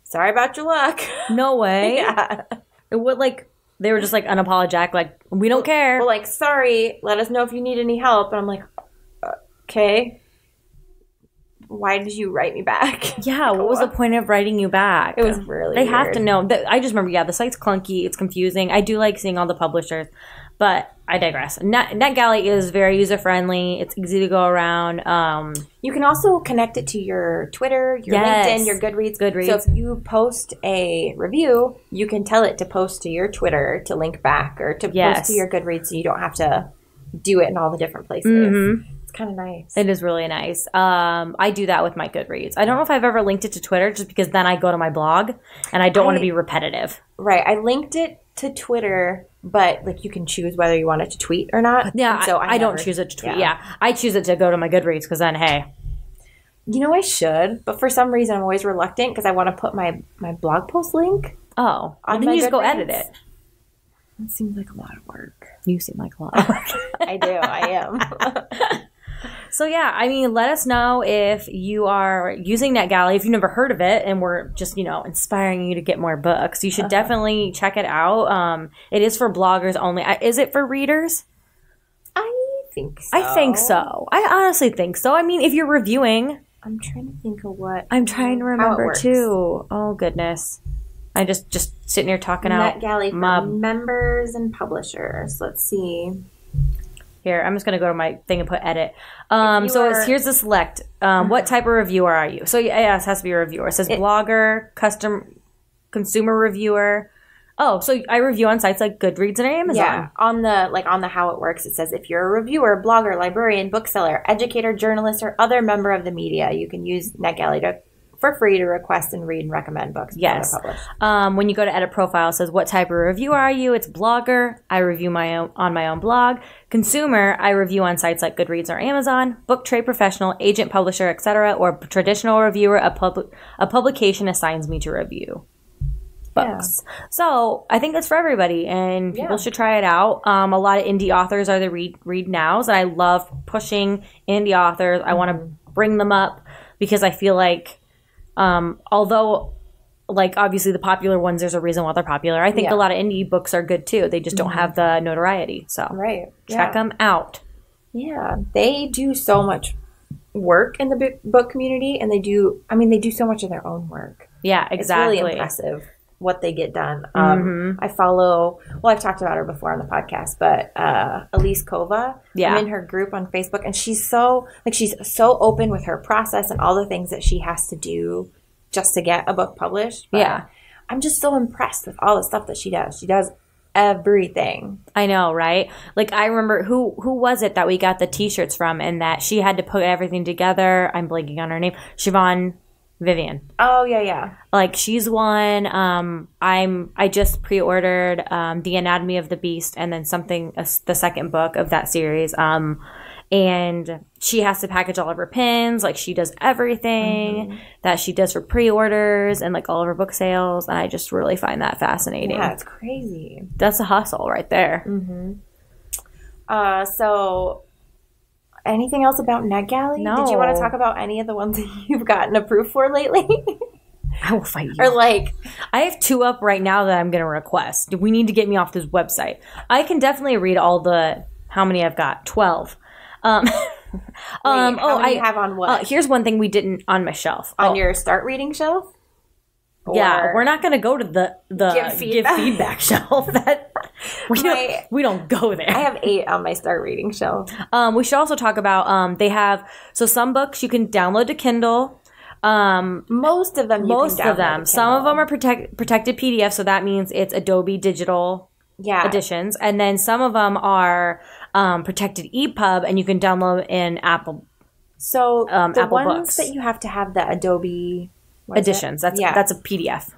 sorry about your luck. No way. Yeah. It would they were just unapologetic, we don't care. Well, sorry, let us know if you need any help. And I'm like, okay. Why did you write me back? Yeah, what was the point of writing you back? It was really They weird. have to know. I just remember, the site's clunky. It's confusing. I do like seeing all the publishers, but I digress. NetGalley is very user-friendly. It's easy to go around. You can also connect it to your Twitter, your LinkedIn, your Goodreads. So if you post a review, you can tell it to post to your Twitter to link back or to post to your Goodreads so you don't have to do it in all the different places. Mm-hmm. Kind of nice. It is really nice. I do that with my Goodreads. I don't know if I've ever linked it to Twitter just because then I go to my blog and I don't want to be repetitive. Right. I linked it to Twitter, but like you can choose whether you want it to tweet or not. Yeah, And so I don't choose it to tweet. Yeah. I choose it to go to my Goodreads because then, hey. You know, I should, but for some reason I'm always reluctant because I want to put my blog post link. Oh, well, then you just go edit it. It seems like a lot of work. You seem like a lot of work. I do. I am. So, yeah, I mean, let us know if you are using NetGalley, if you've never heard of it, and we're just, inspiring you to get more books. You should definitely check it out. It is for bloggers only. Is it for readers? I think so. I think so. I honestly think so. I mean, if you're reviewing... I'm trying to think of what... I'm trying to remember, too. Oh, goodness. I just sitting here talking out. NetGalley for members and publishers. Let's see. Here, I'm just going to go to my thing and put edit. Here's the select. What type of reviewer are you? So, yes, it has to be a reviewer. It says blogger, consumer reviewer. Oh, so I review on sites like Goodreads and Amazon. Yeah, on the how it works, it says if you're a reviewer, blogger, librarian, bookseller, educator, journalist, or other member of the media, you can use NetGalley for free to request and read and recommend books. Yes. When you go to edit profile, it says what type of reviewer are you? It's blogger. I review on my own blog. Consumer, I review on sites like Goodreads or Amazon. Book trade professional, agent, publisher, etc. Or traditional reviewer, a publication assigns me to review books. Yeah. So I think that's for everybody, and people should try it out. A lot of indie authors are the read nows, and I love pushing indie authors. I want to bring them up because I feel like although like obviously the popular ones, there's a reason why they're popular. I think a lot of indie books are good too. They just don't have the notoriety. So check them out. Yeah, they do so much work in the book community, and they do so much of their own work. Yeah, exactly. It's really impressive what they get done. I follow, I've talked about her before on the podcast, but Elise Kova, I'm in her group on Facebook, and she's so open with her process and all the things that she has to do just to get a book published. But I'm just so impressed with all the stuff that she does. She does everything. I know, right? Like I remember who was it that we got the t-shirts from, and that she had to put everything together. I'm blanking on her name. Siobhan Vivian. Oh yeah. Like she's one. I just pre-ordered The Anatomy of the Beast, and then the second book of that series. And she has to package all of her pins. Like she does everything that she does for pre-orders and like all of her book sales. And I just really find that fascinating. Yeah, it's crazy. That's a hustle right there. So anything else about NetGalley? No. Did you want to talk about any of the ones that you've gotten approved for lately? I will fight you. Or like, I have 2 up right now that I'm going to request. We need to get me off this website. I can definitely read all how many I've got? 12. How many you have on what? Here's one thing we didn't on my shelf. On your start reading shelf? Yeah, we're not going to go to the give feedback shelf. That we don't go there. I have 8 on my start reading shelf. We should also talk about they have some books you can download to Kindle. Most of them. Some of them are protected PDF, so that means it's Adobe Digital editions, and then some of them are protected EPUB, and you can download in Apple. So the Apple ones Books that you have to have the Adobe editions. That's a PDF.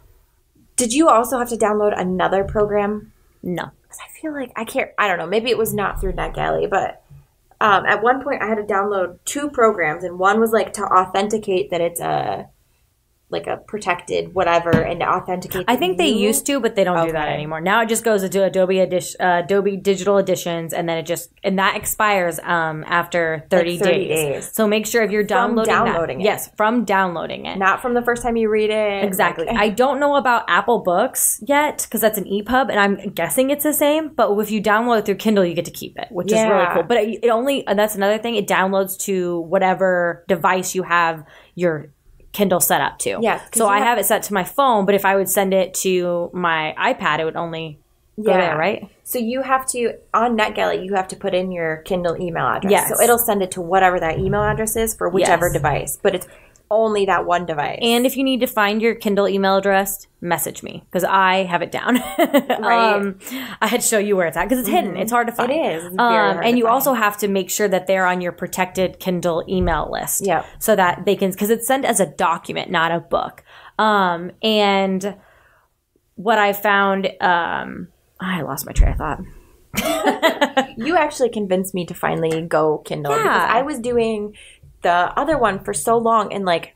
Did you also have to download another program? No, because I feel like I don't know. Maybe it was not through NetGalley, but at one point I had to download 2 programs, and one was like to authenticate that it's a protected whatever, and to authenticate. I think they used to, but they don't do that anymore. Now it just goes into Adobe Digital Editions, and then that expires after 30 days. So make sure if you're downloading it. Yes, from downloading it, not from the first time you read it. Exactly. I don't know about Apple Books yet because that's an EPUB, and I'm guessing it's the same. But if you download it through Kindle, you get to keep it, which is really cool. But it only, and that's another thing. It downloads to whatever device you have your Kindle set up to. Yeah. So I have it set to my phone, but if I would send it to my iPad, it would only go there, right? So you have to, on NetGalley, you have to put in your Kindle email address. Yes. So it'll send it to whatever that email address is for whichever device, but it's only that one device. And if you need to find your Kindle email address, message me because I have it down. Right. I had to show you where it's at because it's hidden. It's hard to find. It is. It's very hard and to you find. also have to make sure that they're on your protected Kindle email list. Yep. So that they can, because it's sent as a document, not a book. And what I found I lost my train of thought. You actually convinced me to finally go Kindle because I was doing the other one for so long and like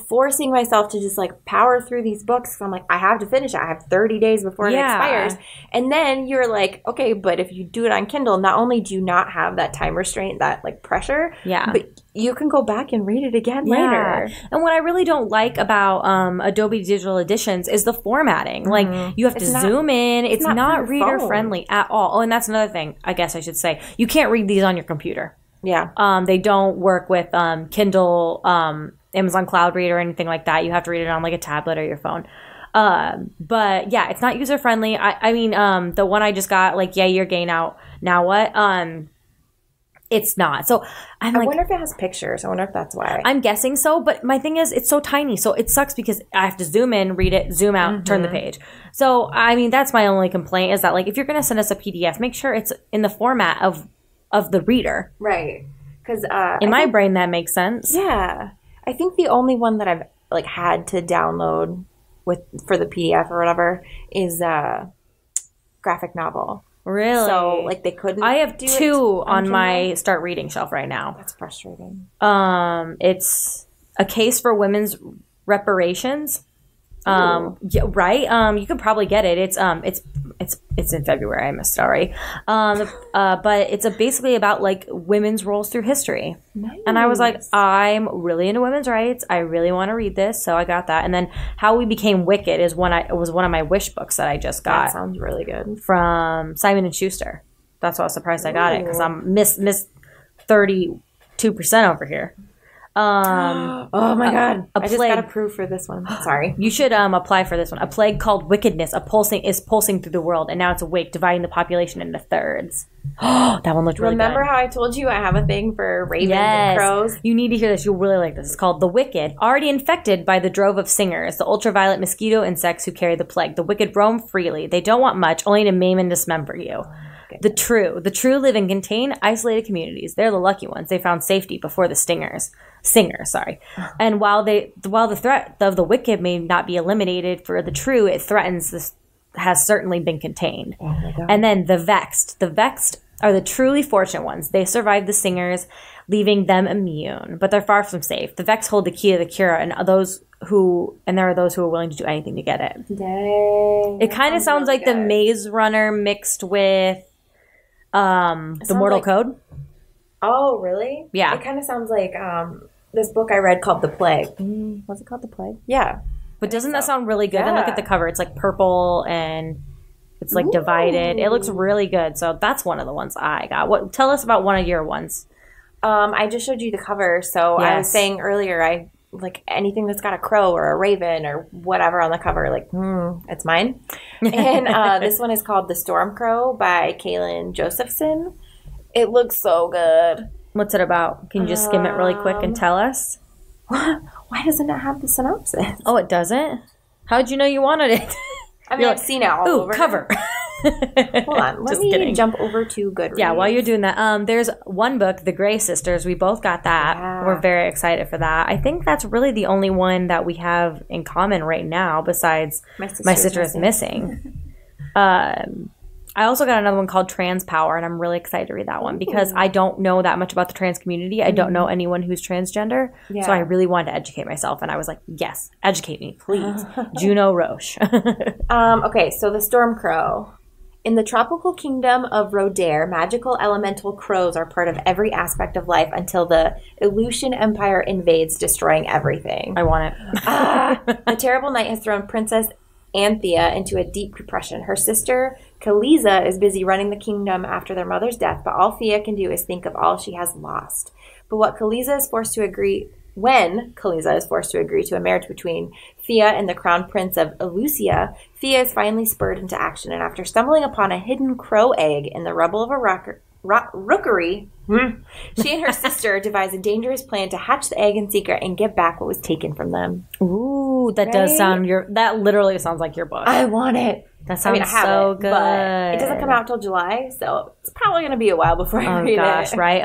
forcing myself to just like power through these books. So I'm like, I have to finish it. I have 30 days before it expires. And then you're like, okay, but if you do it on Kindle, not only do you not have that time restraint, that like pressure, but you can go back and read it again later. And what I really don't like about Adobe Digital Editions is the formating. Like you have to zoom in. It's not reader friendly at all. Oh, and that's another thing I guess I should say. You can't read these on your computer. Yeah. They don't work with Kindle, Amazon Cloud Read or anything like that. You have to read it on like a tablet or your phone. But yeah, it's not user friendly. I mean, the one I just got, like, yay, you're gay now what? It's not. So I wonder if it has pictures. I wonder if that's why. I'm guessing so, but my thing is it's so tiny. So it sucks because I have to zoom in, read it, zoom out, turn the page. So, I mean, that's my only complaint is that, like, if you're going to send us a PDF, make sure it's in the format of the reader. Right. Because in my brain, that makes sense. Yeah. I think the only one that I've like had to download for the PDF or whatever is graphic novel. Really? So like they couldn't. I have two on my start reading shelf right now. That's frustrating. It's A Case for Women's Reparations. Yeah, right. You can probably get it. It's in February. I missed it already. But it's basically about like women's roles through history. Nice. And I was like, I'm really into women's rights. I really want to read this, so I got that. And then How We Became Wicked was one of my wish books that I just got. That sounds really good. From Simon and Schuster. That's why I was surprised I got it because I'm miss 32% over here. Oh my God! I just got approved for this one. Sorry. You should apply for this one. A plague called wickedness is pulsing through the world, and now it's awake, dividing the population into thirds. Oh, that one looked really good. Remember how I told you I have a thing for ravens and crows? You need to hear this. You'll really like this. It's called The Wicked, already infected by the drove of singers, the ultraviolet mosquito insects who carry the plague. The wicked roam freely. They don't want much, only to maim and dismember you. The true live in contained, isolated communities. They're the lucky ones. They found safety before the singers. And while the threat of the wicked may not be eliminated, for the true, it threatens this has certainly been contained. Oh my God. And then the vexed are the truly fortunate ones. They survive the singers, leaving them immune, but they're far from safe. The vexed hold the key to the cure, and there are those who are willing to do anything to get it. Dang, it kind of sounds really like good. The Maze Runner mixed with the Mortal Code. Oh, really? Yeah. It kind of sounds like this book I read called The Plague. Was it called The Plague? Yeah. But doesn't that sound really good? Yeah. And look at the cover. It's like purple and it's like divided. It looks really good. So that's one of the ones I got. Tell us about one of your ones. I just showed you the cover. So I was saying earlier, I like anything that's got a crow or a raven or whatever on the cover, like, it's mine. And this one is called The Storm Crow by Kaylin Josephson. It looks so good. What's it about? Can you just skim it really quick and tell us? Why doesn't it have the synopsis? Oh, it doesn't? How'd you know you wanted it? I mean, I've seen it all over. Cover. Hold on. Let me jump over to Goodreads. Yeah, while you're doing that, there's one book, The Gray Sisters. We both got that. Yeah. We're very excited for that. I think that's really the only one that we have in common right now besides My Sister is Missing. I also got another one called Trans Power, and I'm really excited to read that one because I don't know that much about the trans community. I don't know anyone who's transgender, so I really wanted to educate myself, and I was like, yes, educate me, please. Juno Roche. Okay, so the Storm Crow. In the tropical kingdom of Rodair, magical elemental crows are part of every aspect of life until the Aleutian Empire invades, destroying everything. I want it. The terrible night has thrown Princess Anthea into a deep depression. Her sister, Kaliza, is busy running the kingdom after their mother's death, but all Thea can do is think of all she has lost. But when Kaliza is forced to agree to a marriage between Thea and the crown prince of Eleusia, Thea is finally spurred into action, and after stumbling upon a hidden crow egg in the rubble of a rookery, she and her sister devise a dangerous plan to hatch the egg in secret and get back what was taken from them. Ooh, that does sound that literally sounds like your book. I want it. That sounds so good. But it doesn't come out till July, so it's probably going to be a while before I read it. Right?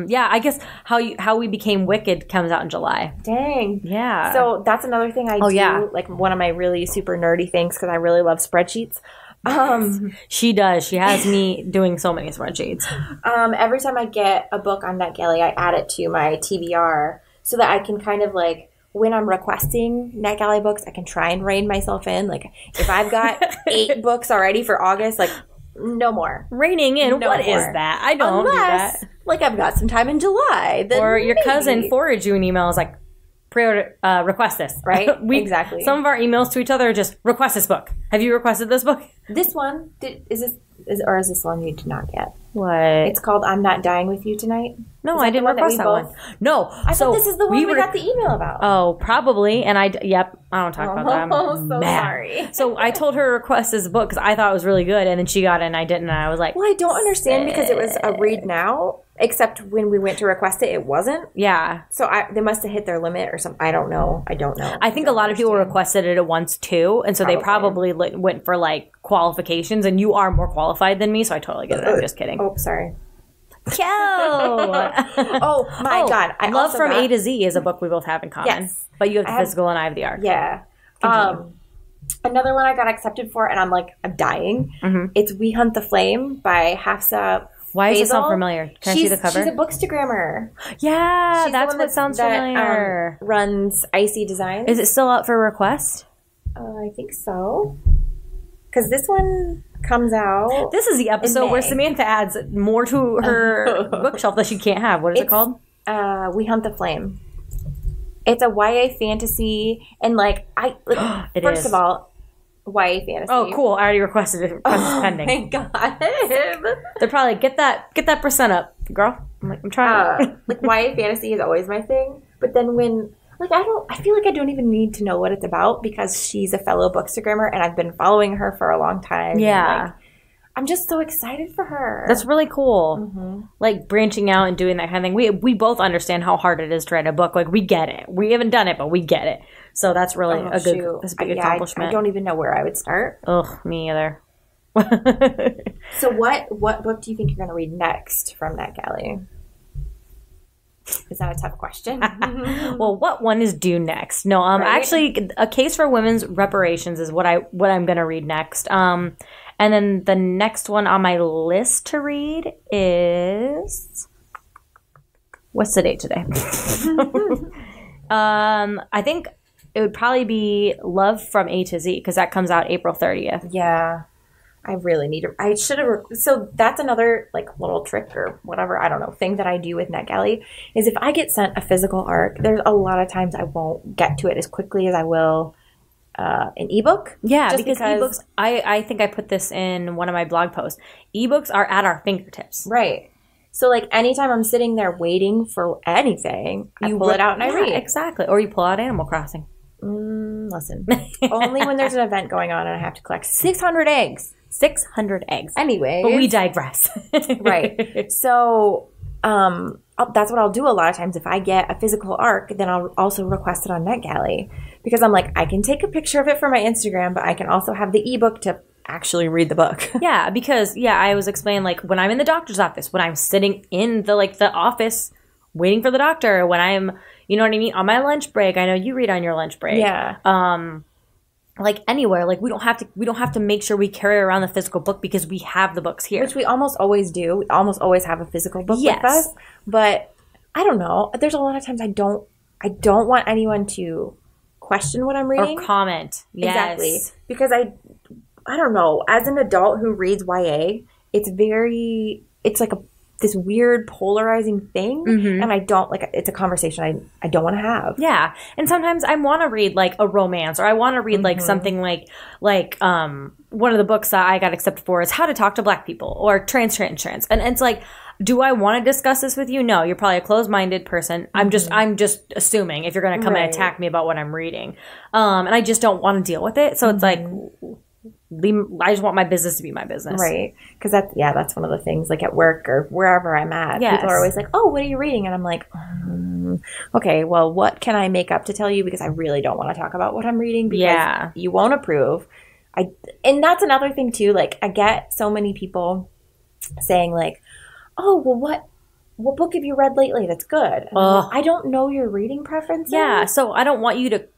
Yeah, I guess How We Became Wicked comes out in July. Dang. Yeah. So that's another thing I do, like one of my really super nerdy things because I really love spreadsheets. She does. She has me doing so many spreadsheets. Every time I get a book on NetGalley, I add it to my TBR so that I can kind of like, when I'm requesting NetGalley books, I can try and rein myself in. Like, if I've got 8 books already for August, like, no more. Reining in? No what more. is that? I don't do that. Like, I've got some time in July. Then or your maybe. cousin forwards you an email is like, pre-order, request this. Right? Exactly. Some of our emails to each other are just, request this book. Have you requested this book? This one, is this one you did not get? What? It's called I'm Not Dying With You Tonight. No, I didn't request that one. No. I thought this is the one we got the email about. Oh, probably. And I don't talk about that. I'm so mad. sorry. So I told her to request this book because I thought it was really good. And then she got it and I didn't. And I was like, well, I don't understand because it was a read now, except when we went to request it, it wasn't. Yeah. So they must have hit their limit or something. I don't know. I think a lot of people requested it at once too. And so they probably went for like qualifications. And you are more qualified than me. So I totally get it. I'm just kidding. Oh, sorry. Oh my God. Love from A to Z is a book we both have in common. Yes. But you have the physical and I have the art. Yeah. Another one I got accepted for, and I'm dying. Mm-hmm. It's We Hunt the Flame by Hafsa. Why does it sound familiar? Can I see the cover? She's a bookstagrammer. Yeah, that's what sounds familiar. Runs Icy Designs. Is it still up for request? I think so. Because this one comes out. This is the episode where Samantha adds more to her bookshelf that she can't have. What is it called? We Hunt the Flame. It's a YA fantasy, and first of all, YA fantasy. Oh, cool! I already requested it. Request pending. Thank God. They're probably get that percent up, girl. I'm trying. YA fantasy is always my thing, but then when I feel like I don't even need to know what it's about because she's a fellow bookstagrammer and I've been following her for a long time. Yeah. And, I'm just so excited for her. That's really cool. Mm-hmm. Branching out and doing that kind of thing. We both understand how hard it is to write a book. We get it. We haven't done it, but we get it. So that's really a big accomplishment. I don't even know where I would start. Ugh, me either. So what book do you think you're going to read next from NetGalley? Is that a tough question? Well, what one is due next? No, actually, A Case for Women's Reparations is what I'm going to read next. And then the next one on my list to read is, what's the date today? I think it would probably be Love from A to Z because that comes out April 30th. Yeah. I really need to. I should have. So that's another little trick or whatever, I don't know, thing that I do with NetGalley is if I get sent a physical ARC, there's a lot of times I won't get to it as quickly as I will an ebook. Yeah, because ebooks, I think I put this in one of my blog posts. Ebooks are at our fingertips. Right. So anytime I'm sitting there waiting for anything, I pull it out and I read. Exactly. Or you pull out Animal Crossing. Listen. Only when there's an event going on and I have to collect 600 eggs. 600 eggs. Anyway. But we digress. Right. So that's what I'll do a lot of times. If I get a physical ARC, then I'll also request it on NetGalley. Because I'm I can take a picture of it for my Instagram, but I can also have the ebook to actually read the book. Yeah, because, I was explaining, when I'm in the doctor's office, when I'm sitting in the office waiting for the doctor, when I'm, you know what I mean, on my lunch break. I know you read on your lunch break. Yeah. Anywhere, we don't have to make sure we carry around the physical book because we have the books here, which we almost always do. We almost always have a physical book with us. But I don't know. There's a lot of times I don't want anyone to question what I'm reading or comment. Yes. Exactly, because I don't know. As an adult who reads YA, it's this weird polarizing thing, and I don't it's a conversation I don't want to have. Yeah, and sometimes I want to read a romance, or I want to read something like one of the books that I got accepted for is How to Talk to Black People or Trans, and it's do I want to discuss this with you? No, you're probably a closed-minded person. I'm just assuming if you're going to come and attack me about what I'm reading, and I just don't want to deal with it. So it's I just want my business to be my business. Right. Because that's one of the things, at work or wherever I'm at. Yes. People are always oh, what are you reading? And I'm okay, well, what can I make up to tell you? Because I really don't want to talk about what I'm reading because you won't approve. And that's another thing, too. I get so many people saying, oh, well, what book have you read lately that's good? I don't know your reading preferences. Yeah, so I don't want you to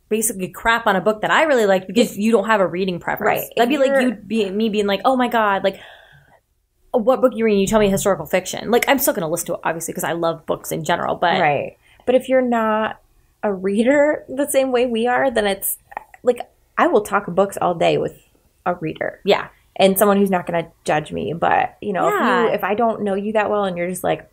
basically crap on a book that I really liked because you don't have a reading preference. Right. That'd be like me being like, oh my God, like, what book you reading? You tell me historical fiction. Like, I'm still going to listen to it, obviously, because I love books in general. But right. But if you're not a reader the same way we are, then it's like I will talk books all day with a reader. Yeah. And someone who's not going to judge me. But, you know, if I don't know you that well and you're just like,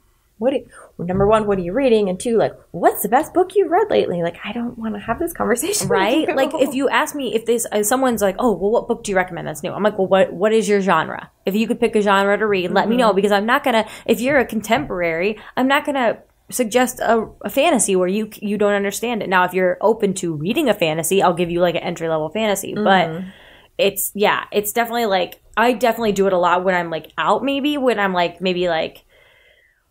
number one, what are you reading? And two, like, what's the best book you've read lately? Like, I don't want to have this conversation. Right? Like, if you ask me, if someone's like, oh, well, what book do you recommend that's new? I'm like, well, what is your genre? If you could pick a genre to read, let me know, because I'm not going to, if you're a contemporary, I'm not going to suggest a fantasy where you don't understand it. Now, if you're open to reading a fantasy, I'll give you like an entry-level fantasy. But it's definitely like, I definitely do it a lot when I'm like out, maybe when I'm like, maybe like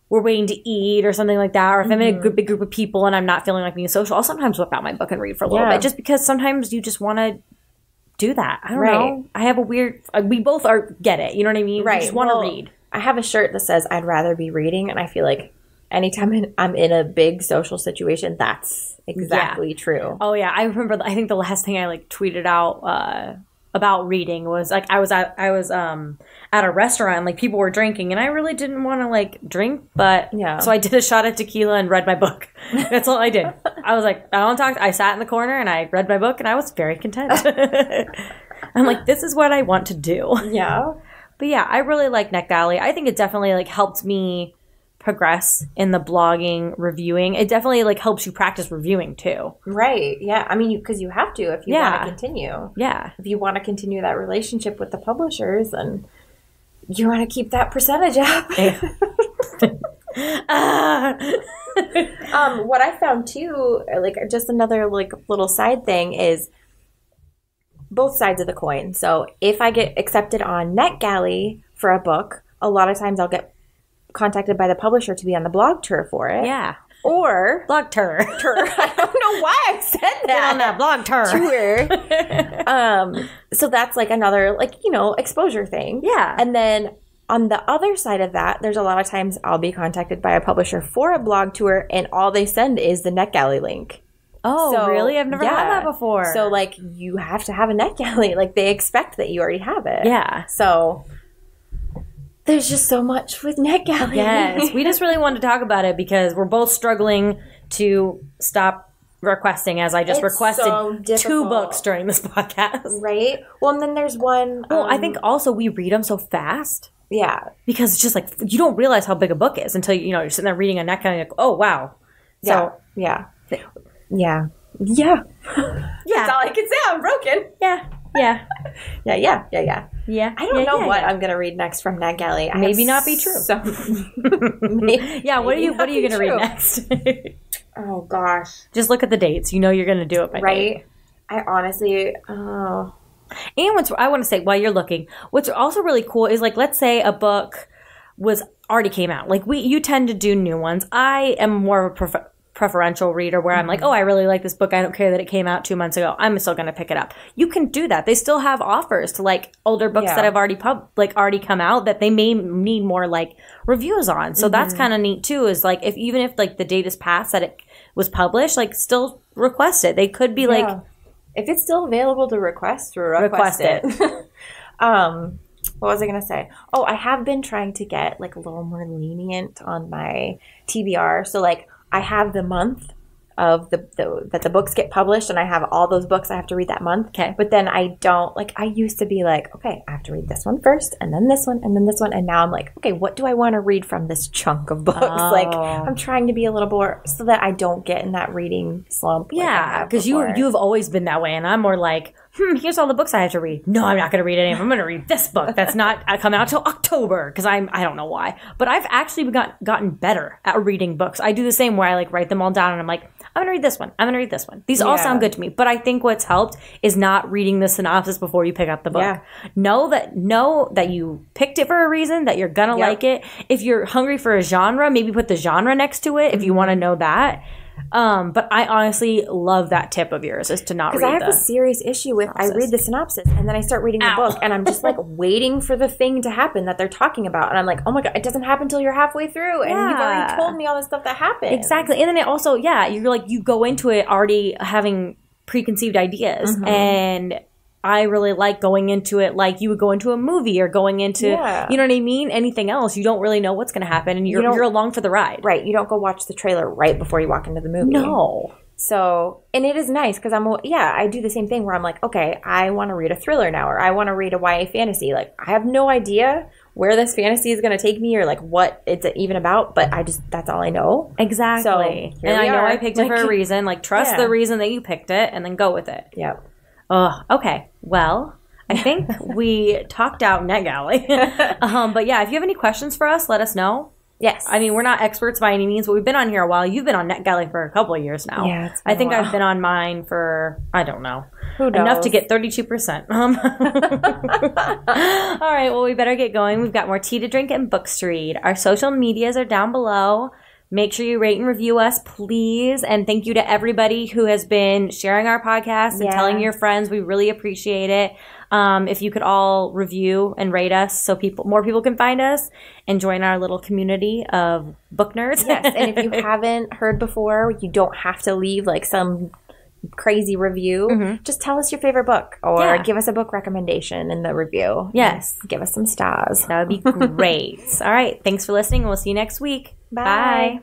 we're waiting to eat or something like that. Or if I'm in a big group of people and I'm not feeling like being social, I'll sometimes whip out my book and read for a little bit, just because sometimes you just want to do that. I don't know. I have a weird, we both get it. You know what I mean? Right. We just want to read. I have a shirt that says, I'd rather be reading. And I feel like anytime I'm in a big social situation, that's exactly true. Oh yeah. I remember, I think the last thing I like tweeted out, about reading was like I was at a restaurant and like people were drinking and I really didn't want to like drink, but so I did a shot of tequila and read my book. That's all I did. I was like, I don't talk. I sat in the corner and I read my book and I was very content. I'm like, this is what I want to do. Yeah. But yeah, I really like NetGalley. I think it definitely like helped me progress in the blogging, reviewing. It definitely like helps you practice reviewing too. Right. Yeah. I mean, because you have to if you want to continue. Yeah. If you want to continue that relationship with the publishers, and you want to keep that percentage up. What I found too, like just another like little side thing, is both sides of the coin. So if I get accepted on NetGalley for a book, a lot of times I'll get contacted by the publisher to be on the blog tour for it. Yeah. Or blog tour. I don't know why I said that. Get on that blog tour. So that's like another, like, you know, exposure thing. Yeah. And then on the other side of that, there's a lot of times I'll be contacted by a publisher for a blog tour and all they send is the NetGalley link. Oh, so, really? I've never had that before. So like you have to have a NetGalley. Like they expect that you already have it. Yeah. So there's just so much with NetGalley. Yes. We just really wanted to talk about it because we're both struggling to stop requesting, as I just requested so 2 books during this podcast. Right? Well, and then there's one. Well, I think also we read them so fast. Yeah. Because it's just like, you don't realize how big a book is until, you're sitting there reading a NetGalley and like, oh, wow. So, yeah. Yeah. That's all I can say. I'm broken. Yeah. Yeah. Yeah. I don't know what I'm gonna read next from NetGalley. Maybe not be true. So, what are you gonna read next? Oh gosh. Just look at the dates. You know you're gonna do it by right. date. I honestly And I want to say while you're looking, what's also really cool is like, let's say a book already came out. Like you tend to do new ones. I am more of a preferential reader where I'm like, oh, I really like this book. I don't care that it came out 2 months ago. I'm still going to pick it up. You can do that. They still have offers to like older books that have already come out that they may need more like reviews on. So that's kind of neat too, is like even if like the date is past that it was published, like still request it. They could be like, if it's still available to request it. What was I going to say? Oh, I have been trying to get like a little more lenient on my TBR. So like I have the month of that the books get published, and I have all those books I have to read that month. Okay. But then I don't, like, I used to be like, okay, I have to read this one first, and then this one, and then this one. And now I'm like, okay, what do I want to read from this chunk of books? Like, I'm trying to be a little more, so that I don't get in that reading slump. Yeah, because you've always been that way, and I'm more like, here's all the books I have to read. No, I'm not going to read any of them. I'm going to read this book that's not coming out till October, because I don't know why. But I've actually gotten better at reading books. I do the same where I like write them all down, and I'm like, I'm going to read this one. I'm going to read this one. These all sound good to me. But I think what's helped is not reading the synopsis before you pick up the book. Yeah. Know that you picked it for a reason, that you're going to like it. If you're hungry for a genre, maybe put the genre next to it if you want to know that. But I honestly love that tip of yours, is to not read the synopsis. I have a serious issue with I read the synopsis and then I start reading the book and I'm just like waiting for the thing to happen that they're talking about, and I'm like, oh my god, it doesn't happen until you're halfway through and you've already told me all the stuff that happened. Exactly. And then it also, you're like, you go into it already having preconceived ideas. And I really like going into it like you would go into a movie or going into, you know what I mean? Anything else. You don't really know what's going to happen, and you're along for the ride. Right. You don't go watch the trailer right before you walk into the movie. No. So, and it is nice because I do the same thing where I'm like, okay, I want to read a thriller now, or I want to read a YA fantasy. Like, I have no idea where this fantasy is going to take me or like what it's even about, but that's all I know. Exactly. So, and I know I picked it for a reason. Like, trust the reason that you picked it and then go with it. Yep. Okay. Well, I think we talked out NetGalley. But yeah, if you have any questions for us, let us know. Yes. I mean, we're not experts by any means, but we've been on here a while. You've been on NetGalley for a couple of years now. Yeah, I think I've been on mine for, I don't know. Who knows? Enough to get 32%. All right, well, we better get going. We've got more tea to drink and books to read. Our social medias are down below. Make sure you rate and review us, please. And thank you to everybody who has been sharing our podcast and telling your friends. We really appreciate it. If you could all review and rate us so more people can find us and join our little community of book nerds. Yes, and if you haven't heard before, you don't have to leave like some crazy review. Just tell us your favorite book or give us a book recommendation in the review. Yes. Give us some stars. That would be great. All right. Thanks for listening. We'll see you next week. Bye.